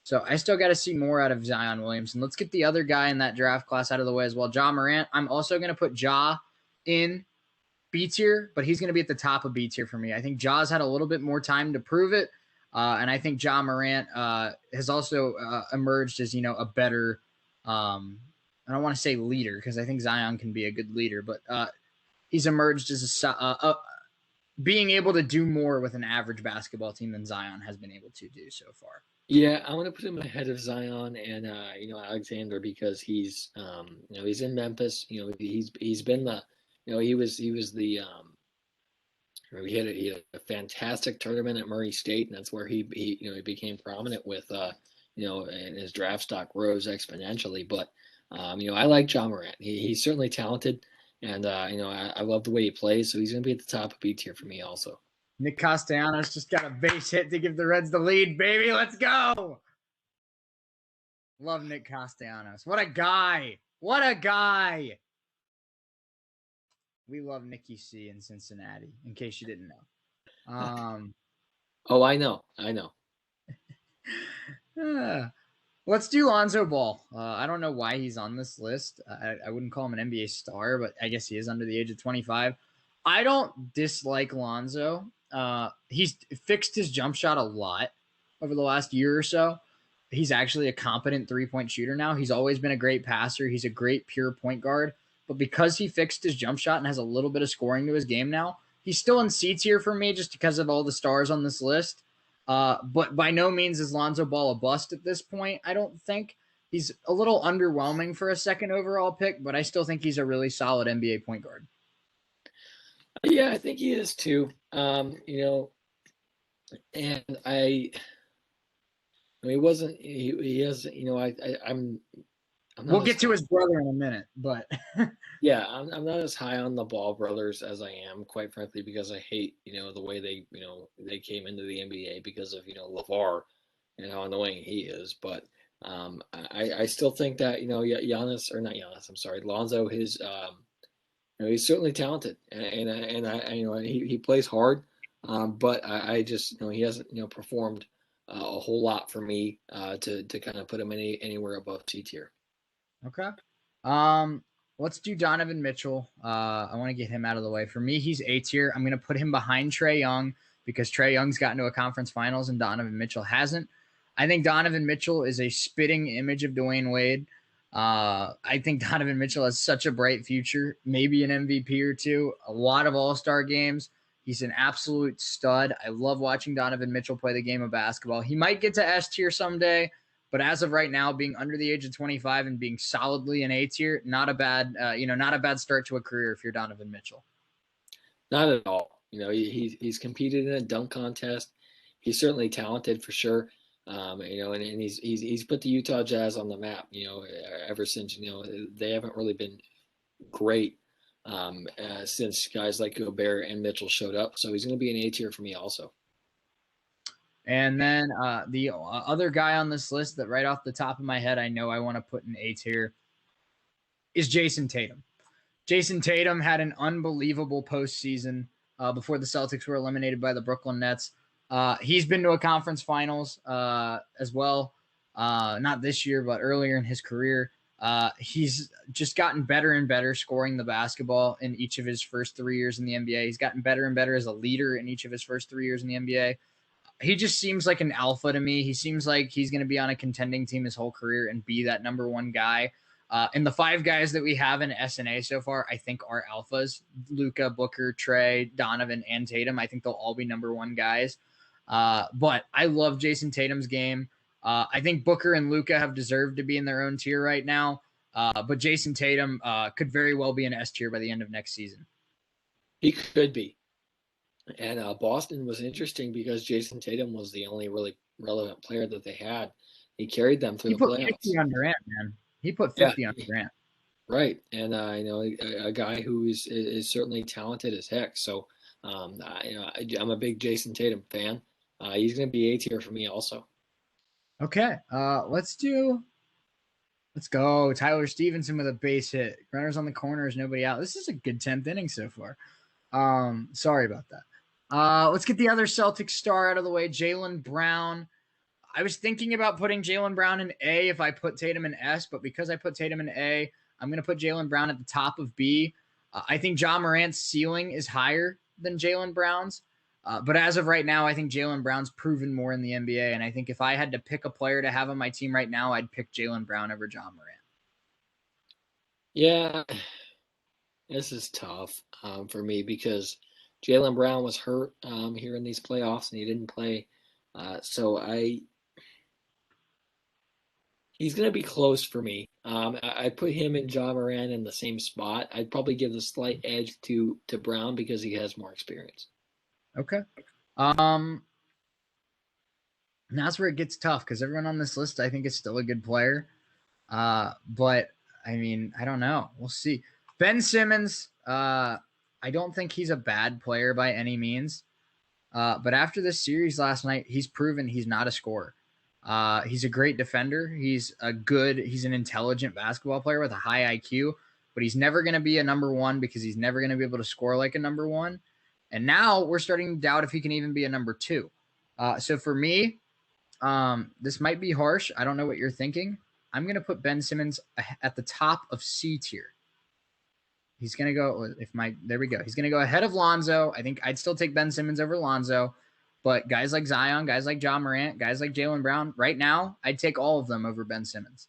So I still got to see more out of Zion Williamson. Let's get the other guy in that draft class out of the way as well. Ja Morant. I'm also going to put Ja in B tier, but he's going to be at the top of B tier for me. I think Ja's had a little bit more time to prove it. And I think Ja Morant has also emerged as, a better, I don't want to say leader because I think Zion can be a good leader, but he's emerged as being able to do more with an average basketball team than Zion has been able to do so far. Yeah, I want to put him ahead of Zion and Alexander because he's he's in Memphis. He's been the he was the he had a fantastic tournament at Murray State, and that's where he became prominent with and his draft stock rose exponentially. But I like Ja Morant. He's certainly talented, and I love the way he plays. So he's going to be at the top of B tier for me also. Nick Castellanos just got a base hit to give the Reds the lead, baby. Let's go. Love Nick Castellanos. What a guy. What a guy. We love Nicky C in Cincinnati, in case you didn't know. Oh, I know. Let's do Lonzo Ball. I don't know why he's on this list. I wouldn't call him an NBA star, but I guess he is under the age of 25. I don't dislike Lonzo. He's fixed his jump shot a lot over the last year or so. He's actually a competent three-point shooter now. He's always been a great passer. He's a great pure point guard. But because he fixed his jump shot and has a little bit of scoring to his game now, he's still in C tier for me just because of all the stars on this list. But by no means is Lonzo Ball a bust at this point, I don't think. He's a little underwhelming for a second overall pick, but I still think he's a really solid NBA point guard. Yeah, I think he is too. And he wasn't. He has. We'll get to his brother in a minute, but yeah, I'm not as high on the Ball brothers as I am, quite frankly, because I hate the way they came into the NBA because of LeVar and how annoying he is. But I still think that Giannis or not Giannis, I'm sorry, Lonzo he's certainly talented and he plays hard, but I just he hasn't performed a whole lot for me to kind of put him anywhere above C tier. Okay. Let's do Donovan Mitchell. I want to get him out of the way. For me, he's A tier. I'm going to put him behind Trae Young because Trae Young's gotten to a conference finals and Donovan Mitchell hasn't. I think Donovan Mitchell is a spitting image of Dwayne Wade. I think Donovan Mitchell has such a bright future, maybe an MVP or two, a lot of all-star games. He's an absolute stud. I love watching Donovan Mitchell play the game of basketball. He might get to S tier someday, but as of right now, being under the age of 25 and being solidly an A tier, not a bad start to a career if you're Donovan Mitchell. Not at all. He's competed in a dunk contest. He's certainly talented for sure. And he's put the Utah Jazz on the map. Ever since they haven't really been great since guys like Gobert and Mitchell showed up. So he's going to be an A tier for me also. And then the other guy on this list that right off the top of my head, I know I want to put in A tier is Jason Tatum. Jason Tatum had an unbelievable postseason before the Celtics were eliminated by the Brooklyn Nets. He's been to a conference finals as well. Not this year, but earlier in his career. He's just gotten better and better scoring the basketball in each of his first 3 years in the NBA. He's gotten better and better as a leader in each of his first 3 years in the NBA. He just seems like an alpha to me. He seems like he's going to be on a contending team his whole career and be that number one guy. And the 5 guys that we have in SNA so far, I think are alphas. Luka, Booker, Trey, Donovan, and Tatum. I think they'll all be number one guys. But I love Jason Tatum's game. I think Booker and Luka have deserved to be in their own tier right now. But Jason Tatum could very well be an S tier by the end of next season. He could be. And Boston was interesting because Jason Tatum was the only really relevant player that they had. He carried them through the playoffs. He put 50 on Durant, man. He put 50 on Durant. Right. And, a guy who is certainly talented as heck. So, I'm a big Jason Tatum fan. He's going to be A tier for me also. Okay. Let's go. Tyler Stevenson with a base hit. Runners on the corners, nobody out. This is a good 10th inning so far. Sorry about that. Let's get the other Celtics star out of the way, Jaylen Brown. I was thinking about putting Jaylen Brown in A if I put Tatum in S, but because I put Tatum in A, I'm going to put Jaylen Brown at the top of B. I think Ja Morant's ceiling is higher than Jaylen Brown's, but as of right now, I think Jaylen Brown's proven more in the NBA, and I think if I had to pick a player to have on my team right now, I'd pick Jaylen Brown over Ja Morant. Yeah, this is tough for me because Jaylen Brown was hurt here in these playoffs, and he didn't play. He's going to be close for me. I put him and Ja Morant in the same spot. I'd probably give the slight edge to Brown because he has more experience. Okay. And that's where it gets tough because everyone on this list I think is still a good player. But, I mean, I don't know. We'll see. Ben Simmons, I don't think he's a bad player by any means. But after this series last night, he's proven he's not a scorer. He's a great defender. He's an intelligent basketball player with a high IQ, but he's never going to be a number one because he's never going to be able to score like a number one. And now we're starting to doubt if he can even be a number two. So for me, this might be harsh. I don't know what you're thinking. I'm going to put Ben Simmons at the top of C tier. He's going to go there we go. He's going to go ahead of Lonzo. I think I'd still take Ben Simmons over Lonzo, but guys like Zion, guys like Ja Morant, guys like Jaylen Brown, right now, I'd take all of them over Ben Simmons.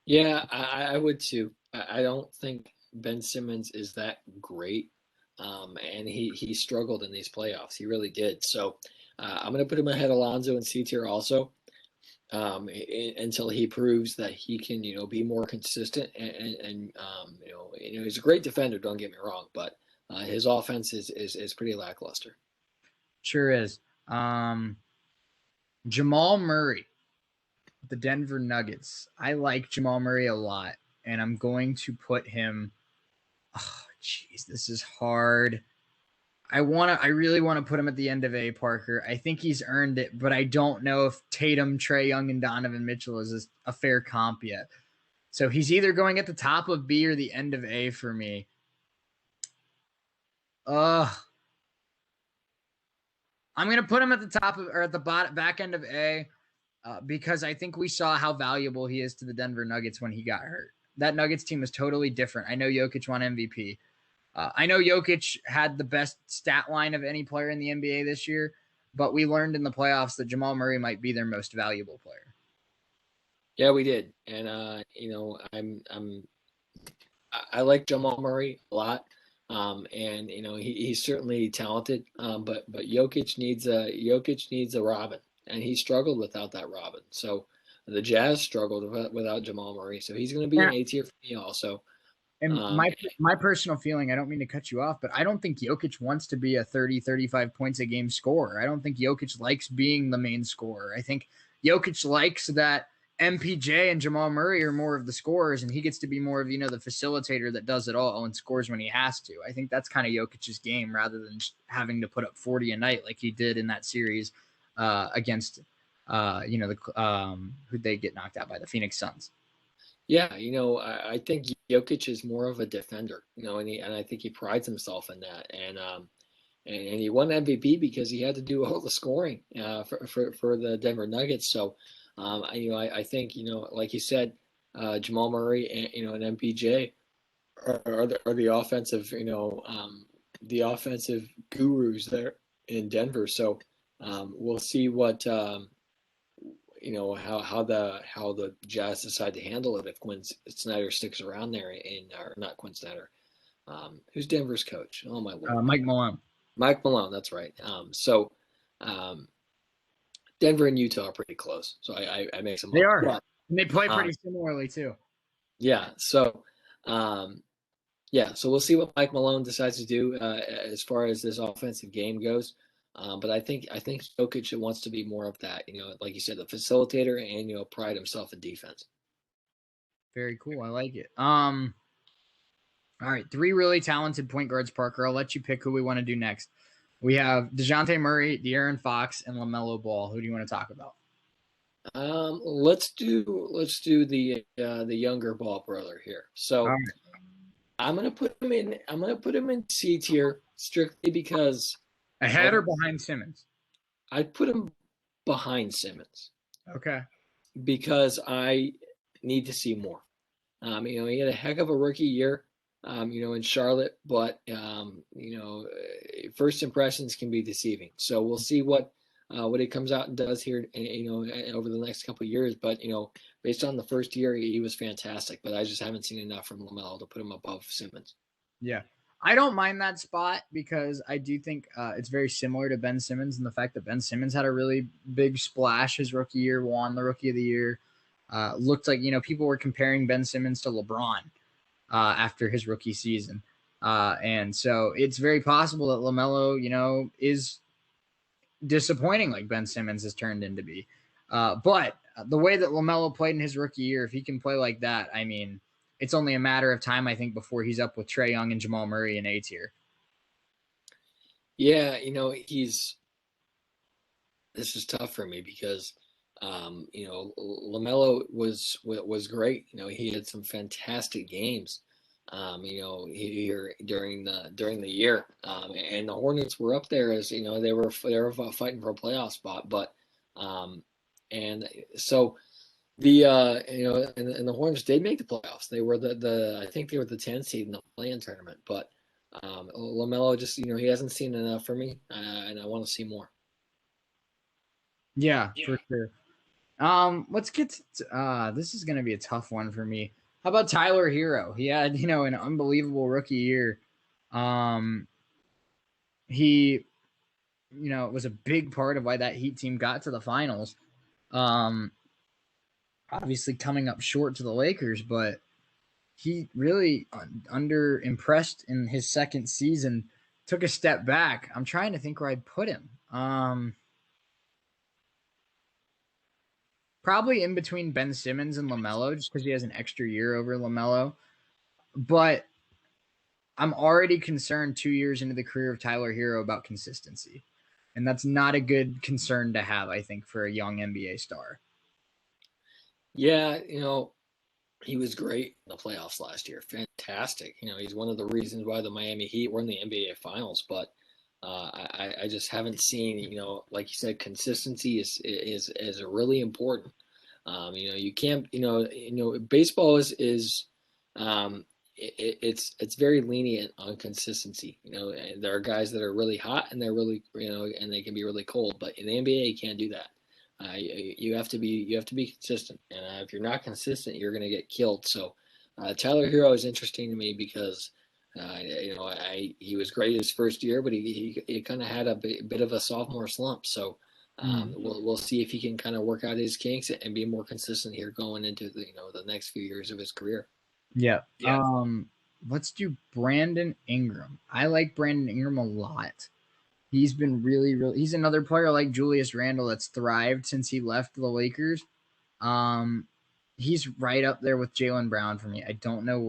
Yeah, I would too. I don't think Ben Simmons is that great. And he struggled in these playoffs. He really did. So I'm going to put him ahead of Lonzo in C tier also until he proves that he can, be more consistent. And he's a great defender, don't get me wrong, but his offense is pretty lackluster. Sure is. Jamal Murray, the Denver Nuggets. I like Jamal Murray a lot, and I'm going to put him – oh, jeez, this is hard. I really want to put him at the end of A, Parker. I think he's earned it, but I don't know if Tatum, Trae Young, and Donovan Mitchell is a fair comp yet. So he's either going at the top of B or the end of A for me. I'm going to put him at the top of, or at the back end of A because I think we saw how valuable he is to the Denver Nuggets when he got hurt. That Nuggets team was totally different. I know Jokic won MVP. I know Jokic had the best stat line of any player in the NBA this year, but we learned in the playoffs that Jamal Murray might be their most valuable player. Yeah, we did, and I like Jamal Murray a lot, and he's certainly talented, but Jokic needs a Robin, and he struggled without that Robin. So the Jazz struggled without Jamal Murray, so he's going to be an A tier for me also. And my personal feeling, I don't mean to cut you off, but I don't think Jokic wants to be a 30, 35 points a game scorer. I don't think Jokic likes being the main scorer. I think Jokic likes that MPJ and Jamal Murray are more of the scorers, and he gets to be more of, the facilitator that does it all and scores when he has to. I think that's kind of Jokic's game rather than just having to put up 40 a night like he did in that series against, who'd they get knocked out by? The Phoenix Suns. Yeah, I think Jokic is more of a defender, and I think he prides himself in that. And he won MVP because he had to do all the scoring for the Denver Nuggets. So, I think, like you said, Jamal Murray and MPJ are the offensive, the offensive gurus there in Denver. So, we'll see what. How the Jazz decide to handle it if Quinn Snyder sticks around there, or not Quinn Snyder. Who's Denver's coach? Oh my lord, Mike Malone. Mike Malone, that's right. Denver and Utah are pretty close, so I make some. They are, and they play pretty similarly too. Yeah, so so we'll see what Mike Malone decides to do as far as this offensive game goes. But I think Jokic wants to be more of that, like you said, the facilitator, and pride himself in defense. Very cool. I like it. All right, 3 really talented point guards, Parker. I'll let you pick who we want to do next. We have DeJounte Murray, De'Aaron Fox, and LaMelo Ball. Who do you want to talk about? Let's do the younger Ball brother here. So right. I'm gonna put him in C tier strictly because. Ahead or behind Simmons? I'd put him behind Simmons. Okay. Because I need to see more. He had a heck of a rookie year, in Charlotte, but first impressions can be deceiving. So we'll see what he comes out and does here, over the next couple of years. But based on the first year, he was fantastic. But I just haven't seen enough from LaMelo to put him above Simmons. Yeah. I don't mind that spot because I do think it's very similar to Ben Simmons in the fact that Ben Simmons had a really big splash his rookie year, won the Rookie of the Year. Looked like, people were comparing Ben Simmons to LeBron after his rookie season. And so it's very possible that LaMelo, is disappointing like Ben Simmons has turned into be. But the way that LaMelo played in his rookie year, if he can play like that, I mean, it's only a matter of time, I think, before he's up with Trae Young and Jamal Murray in A tier. Yeah, this is tough for me because, LaMelo was great. He had some fantastic games, here during the year, and the Hornets were up there as they were fighting for a playoff spot, but and so. And the Hornets did make the playoffs. They were I think they were the 10th seed in the play-in tournament. But LaMelo just he hasn't seen enough for me, and I want to see more. Yeah, for sure. Let's get to, this is going to be a tough one for me. How about Tyler Hero? He had an unbelievable rookie year. He was a big part of why that Heat team got to the finals. Obviously coming up short to the Lakers, but he really under impressed in his second season, took a step back. I'm trying to think where I'd put him. Probably in between Ben Simmons and LaMelo, just because he has an extra year over LaMelo. But I'm already concerned 2 years into the career of Tyler Hero about consistency. And that's not a good concern to have, I think, for a young NBA star. Yeah, he was great in the playoffs last year. Fantastic. He's one of the reasons why the Miami Heat were in the NBA Finals. But I just haven't seen, like you said, consistency is really important. You can't, baseball is it's very lenient on consistency. And there are guys that are really hot and they're really, and they can be really cold. But in the NBA, you can't do that. You have to be consistent, and if you're not consistent, you're going to get killed. So Tyler Hero is interesting to me because he was great his first year, but he kind of had a bit of a sophomore slump. So we'll see if he can kind of work out his kinks and be more consistent here going into the next few years of his career. Yeah. let's do Brandon Ingram. I like Brandon Ingram a lot. He's been he's another player like Julius Randle that's thrived since he left the Lakers. Um, he's right up there with Jaylen Brown for me. I don't know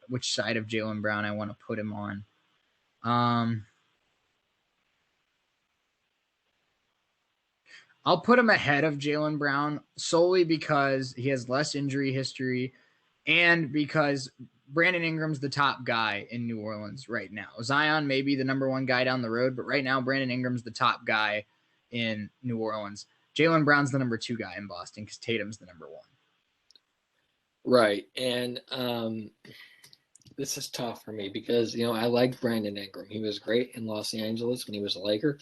which side of Jaylen Brown I want to put him on. I'll put him ahead of Jaylen Brown solely because he has less injury history and because Brandon Ingram's the top guy in New Orleans right now. Zion may be the number one guy down the road, but right now Brandon Ingram's the top guy in New Orleans. Jaylen Brown's the number 2 guy in Boston because Tatum's the number 1. Right. And this is tough for me because, I like Brandon Ingram. He was great in Los Angeles when he was a Laker.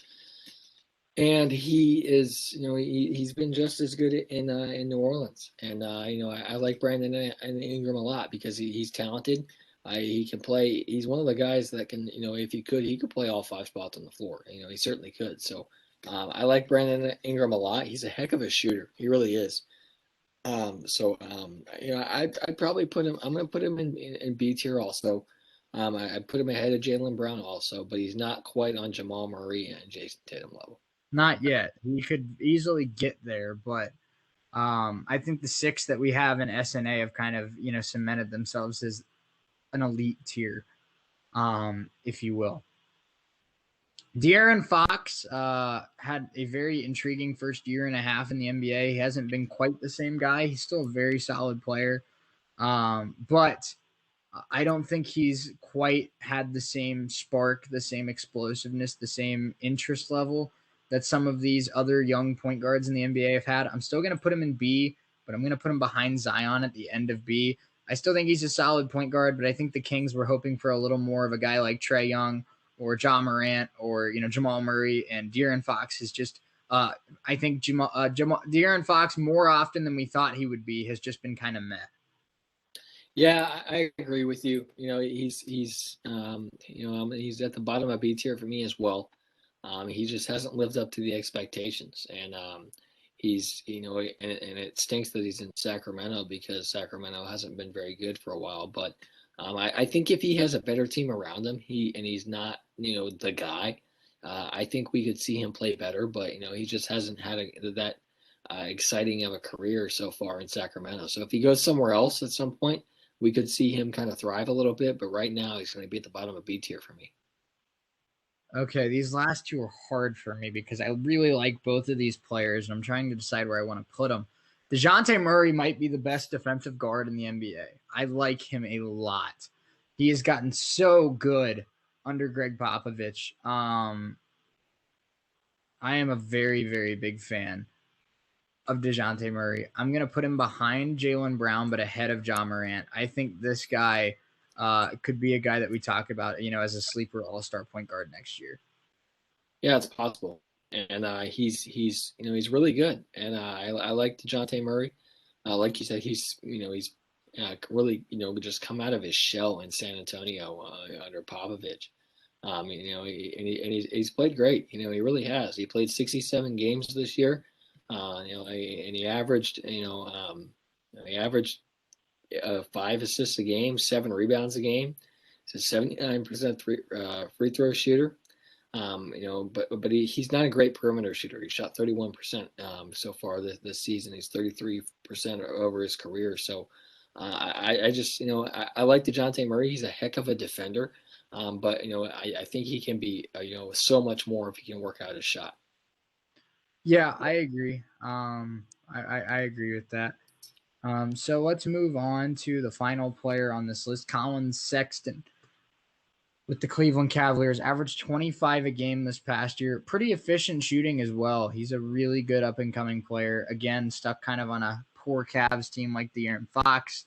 And he is, he's been just as good in New Orleans. And, I like Brandon Ingram a lot because he's talented. He can play. He's one of the guys that can, if he could play all 5 spots on the floor. He certainly could. So I like Brandon Ingram a lot. He's a heck of a shooter. He really is. I'd probably put him. I'm going to put him in B tier also. I put him ahead of Jaylen Brown also, but he's not quite on Jamal Murray and Jason Tatum level. Not yet. He could easily get there, but I think the 6 that we have in SNA have kind of cemented themselves as an elite tier, if you will. De'Aaron Fox had a very intriguing first year and a half in the NBA. He hasn't been quite the same guy. He's still a very solid player, but I don't think he's quite had the same spark, the same explosiveness, the same interest level that some of these other young point guards in the NBA have had. I'm still going to put him in B, but I'm going to put him behind Zion at the end of B. I still think he's a solid point guard, but I think the Kings were hoping for a little more of a guy like Trae Young or Ja Morant or Jamal Murray, and De'Aaron Fox is just I think De'Aaron Fox more often than we thought he would be has just been kind of meh. Yeah, I agree with you. He's he's at the bottom of B tier for me as well. He just hasn't lived up to the expectations, and he's and it stinks that he's in Sacramento because Sacramento hasn't been very good for a while. But I think if he has a better team around him, he's not the guy. I think we could see him play better, but he just hasn't had that exciting of a career so far in Sacramento. So if he goes somewhere else at some point, we could see him kind of thrive a little bit. But right now, he's going to be at the bottom of B tier for me. Okay, these last 2 are hard for me because I really like both of these players, and I'm trying to decide where I want to put them. DeJounte Murray might be the best defensive guard in the NBA. I like him a lot. He has gotten so good under Greg Popovich. I am a very, very big fan of DeJounte Murray. I'm going to put him behind Jaylen Brown, but ahead of Ja Morant. I think this guy could be a guy that we talk about, as a sleeper all-star point guard next year. Yeah, it's possible. And he's really good. And I like DeJounte Murray. Like you said, he's really just come out of his shell in San Antonio under Popovich. He's played great. He really has. He played 67 games this year. And he averaged 5 assists a game, 7 rebounds a game. He's a 79% free throw shooter. But he's not a great perimeter shooter. He shot 31% so far this season. He's 33% over his career. So I just I like DeJounte Murray. He's a heck of a defender. But I think he can be so much more if he can work out his shot. Yeah, I agree. I agree with that. So let's move on to the final player on this list, Colin Sexton. With the Cleveland Cavaliers, averaged 25 a game this past year. Pretty efficient shooting as well. He's a really good up-and-coming player. Again, stuck kind of on a poor Cavs team like De'Aaron Fox.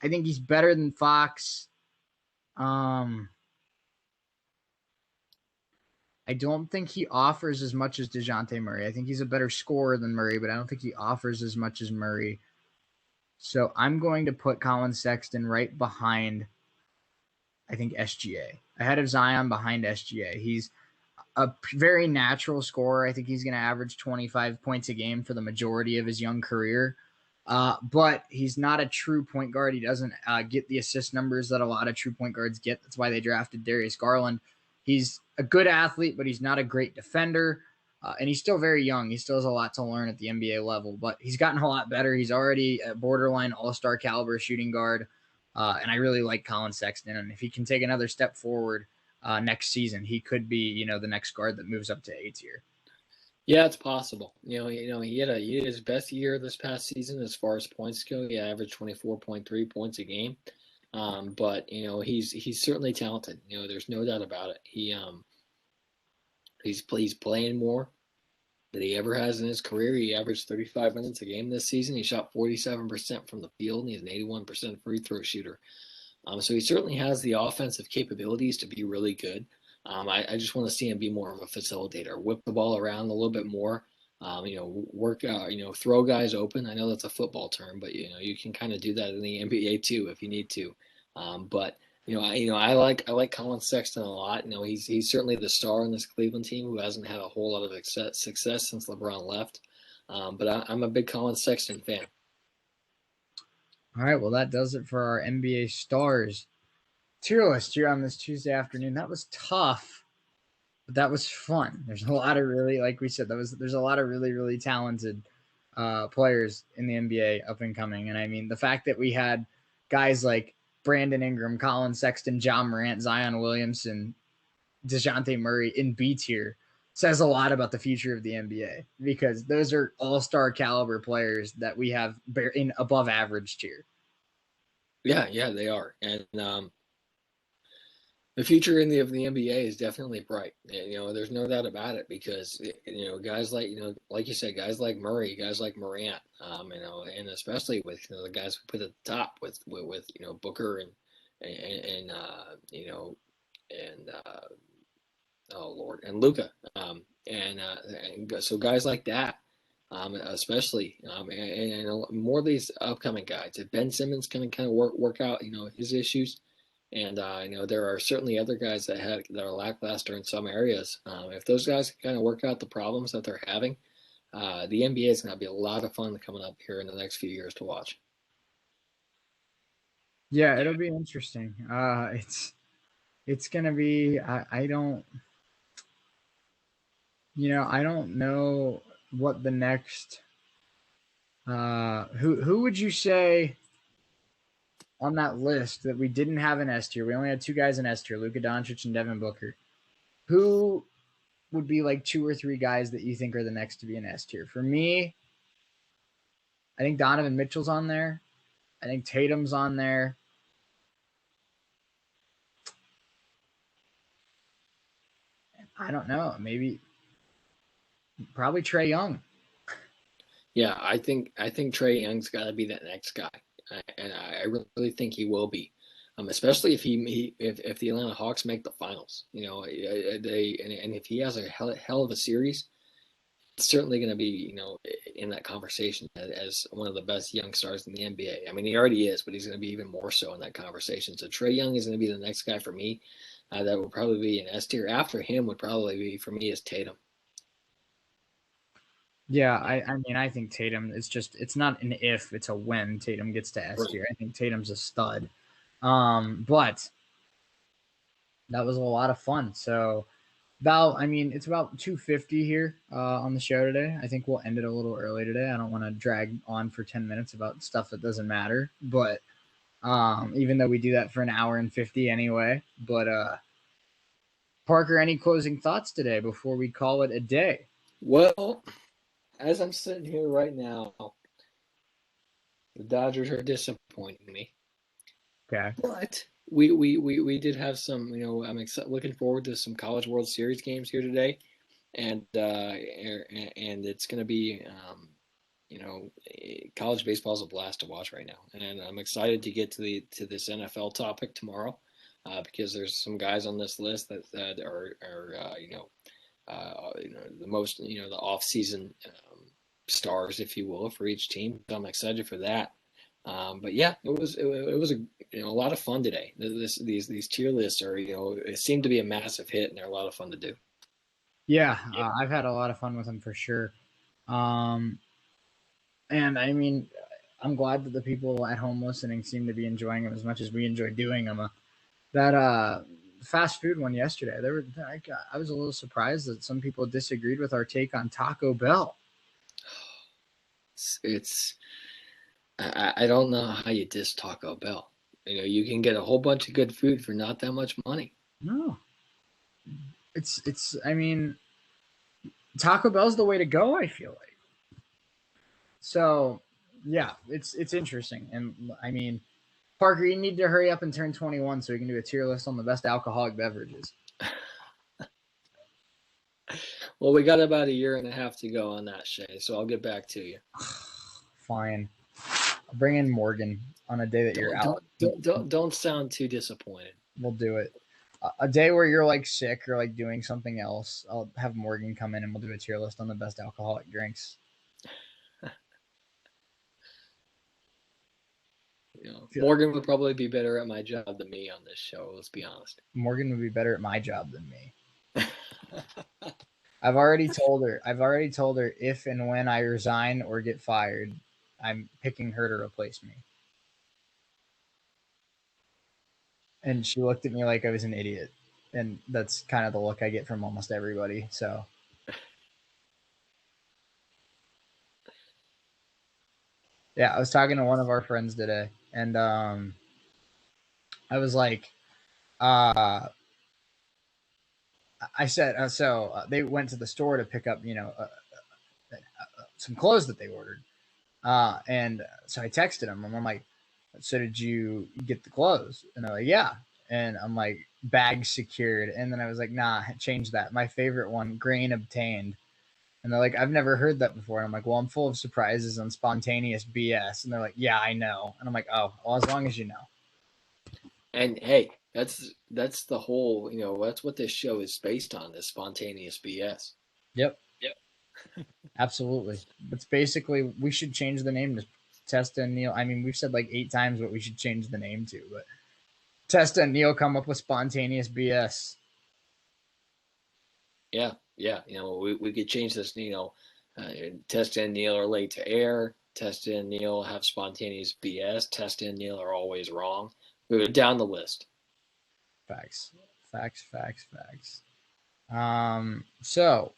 I think he's better than Fox. I don't think he offers as much as DeJounte Murray. I think he's a better scorer than Murray, but I don't think he offers as much as Murray. So I'm going to put Colin Sexton right behind, I think, SGA. Ahead of Zion, behind SGA. He's a very natural scorer. I think he's going to average 25 points a game for the majority of his young career. But he's not a true point guard. He doesn't get the assist numbers that a lot of true point guards get. That's why they drafted Darius Garland. He's a good athlete, but he's not a great defender. And he's still very young. He still has a lot to learn at the NBA level, but he's gotten a lot better. He's already a borderline all-star caliber shooting guard. And I really like Colin Sexton. And if he can take another step forward next season, he could be, the next guard that moves up to A tier. Yeah, it's possible. He had his best year this past season as far as points go. He averaged 24.3 points a game. But he's certainly talented. There's no doubt about it. He's playing more than he ever has in his career. He averaged 35 minutes a game this season. He shot 47% from the field, and he's an 81% free throw shooter. So he certainly has the offensive capabilities to be really good. I just want to see him be more of a facilitator, whip the ball around a little bit more. Work out, throw guys open. I know that's a football term, but you can kind of do that in the NBA too if you need to. But I like Colin Sexton a lot. He's certainly the star on this Cleveland team who hasn't had a whole lot of success since LeBron left. But I'm a big Colin Sexton fan. All right, well, that does it for our NBA stars tier list here on this Tuesday afternoon. That was tough, but that was fun. There's a lot of really, like we said, there's a lot of really, really talented players in the NBA up and coming. And I mean, the fact that we had guys like Brandon Ingram, Colin Sexton, John Morant, Zion Williamson, DeJounte Murray in B tier says a lot about the future of the NBA, because those are all-star caliber players that we have in above average tier. Yeah, they are. And the future of the NBA is definitely bright. There's no doubt about it, because guys like like you said, guys like Murray, guys like Morant, and especially with the guys we put at the top with Booker and oh Lord, and Luka, and so guys like that, especially, and more of these upcoming guys. If Ben Simmons can kind of work out his issues. And there are certainly other guys that are lackluster in some areas. If those guys can kind of work out the problems that they're having, the NBA is going to be a lot of fun coming up here in the next few years to watch. Yeah, it'll be interesting. It's going to be. I don't know what the next. Who would you say on that list that we didn't have in S tier? We only had two guys in S tier, Luka Doncic and Devin Booker. Who would be like two or three guys that you think are the next to be in S tier? For me, I think Donovan Mitchell's on there. I think Tatum's on there. I don't know. Probably Trae Young. Yeah, I think Trae Young's got to be that next guy, and I really think he will be, especially if if the Atlanta Hawks make the finals. And if he has a hell of a series, it's certainly going to be in that conversation as one of the best young stars in the NBA. I mean, he already is, but he's going to be even more so in that conversation. So Trae Young is going to be the next guy for me. That would probably be an S tier. After him would probably be, for me, is Tatum. Yeah, I think Tatum is it's not an if, it's a when Tatum gets to S tier. I think Tatum's a stud. But that was a lot of fun. So it's about 2:50 here on the show today. I think we'll end it a little early today. I don't want to drag on for 10 minutes about stuff that doesn't matter. But even though we do that for an hour and 50 anyway. But Parker, any closing thoughts today before we call it a day? Well, as I'm sitting here right now, the Dodgers are disappointing me. Okay. But we did have some, I'm looking forward to some College World Series games here today, and it's going to be, college baseball is a blast to watch right now, and I'm excited to get to this NFL topic tomorrow, because there's some guys on this list that are the most, the off-season stars, if you will, for each team. So I'm excited for that. But yeah, it was a lot of fun today. These tier lists are it seemed to be a massive hit, and they're a lot of fun to do. Yeah, I've had a lot of fun with them for sure. And I mean, I'm glad that the people at home listening seem to be enjoying them as much as we enjoy doing them. That fast food one yesterday, I was a little surprised that some people disagreed with our take on Taco Bell. It's I don't know how you diss Taco Bell. You can get a whole bunch of good food for not that much money. No, it's. I mean, Taco Bell's the way to go, I feel like. So, yeah, it's interesting. And I mean, Parker, you need to hurry up and turn 21 so we can do a tier list on the best alcoholic beverages. Well, we got about a year and a half to go on that, Shay, so I'll get back to you. Fine. I'll bring in Morgan on a day that you're out. Don't sound too disappointed. We'll do it. A day where you're like sick or like doing something else, I'll have Morgan come in and we'll do a tier list on the best alcoholic drinks. Morgan would probably be better at my job than me on this show. Let's be honest. Morgan would be better at my job than me. I've already told her if and when I resign or get fired, I'm picking her to replace me. And she looked at me like I was an idiot. And that's kind of the look I get from almost everybody. So yeah, I was talking to one of our friends today, and I was like, I said, they went to the store to pick up, some clothes that they ordered. And so I texted them, and I'm like, so did you get the clothes? And they're like, yeah. And I'm like, bag secured. And then I was like, nah, change that. My favorite one, grain obtained. And they're like, I've never heard that before. And I'm like, well, I'm full of surprises and spontaneous BS. And they're like, yeah, I know. And I'm like, oh, well, as long as you know. And hey, that's the whole, that's what this show is based on, this spontaneous BS. Yep. Absolutely. It's basically, we should change the name to Testa and Neal. I mean, we've said like 8 times what we should change the name to, but Testa and Neal come up with spontaneous BS. Yeah. We could change this, Testa and Neal are late to air. Testa and Neal have spontaneous BS. Testa and Neal are always wrong. We go down the list. Facts. So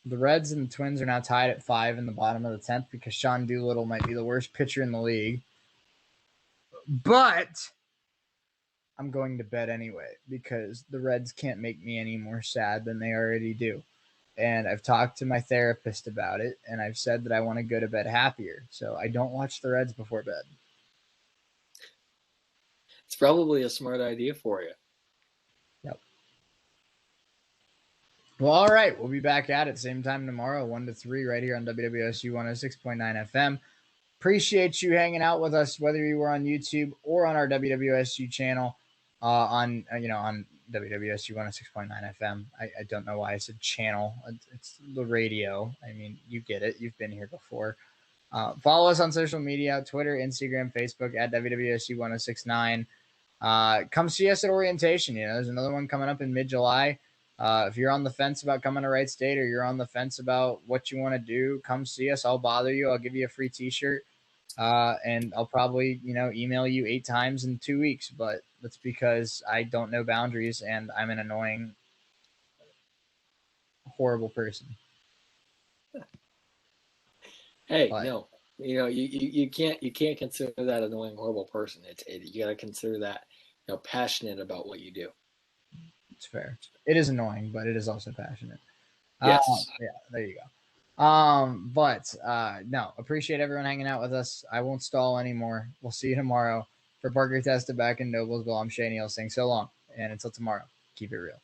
the Reds and the Twins are now tied at 5 in the bottom of the 10th because Sean Doolittle might be the worst pitcher in the league. But I'm going to bed anyway because the Reds can't make me any more sad than they already do. And I've talked to my therapist about it, and I've said that I want to go to bed happier. So I don't watch the Reds before bed. It's probably a smart idea for you. Yep. Well, all right. We'll be back at it same time tomorrow, 1 to 3, right here on WWSU 106.9 FM. Appreciate you hanging out with us, whether you were on YouTube or on our WWSU channel, on WWSU 106.9 FM. I don't know why I said channel. It's the radio. I mean, you get it. You've been here before. Follow us on social media, Twitter, Instagram, Facebook, at WWSU 106.9. Come see us at orientation. There's another one coming up in mid-July. If you're on the fence about coming to Wright State, or you're on the fence about what you want to do, come see us. I'll bother you. I'll give you a free t-shirt. And I'll probably, email you 8 times in 2 weeks, but that's because I don't know boundaries and I'm an annoying, horrible person. Hey, no, you can't consider that annoying, horrible person. You got to consider that, passionate about what you do. It's fair. It is annoying, but it is also passionate. Yes. Yeah, there you go. No, appreciate everyone hanging out with us. I won't stall anymore. We'll see you tomorrow. For Parker Testa back in Noblesville, I'm Shea Neal saying so long. And until tomorrow, keep it real.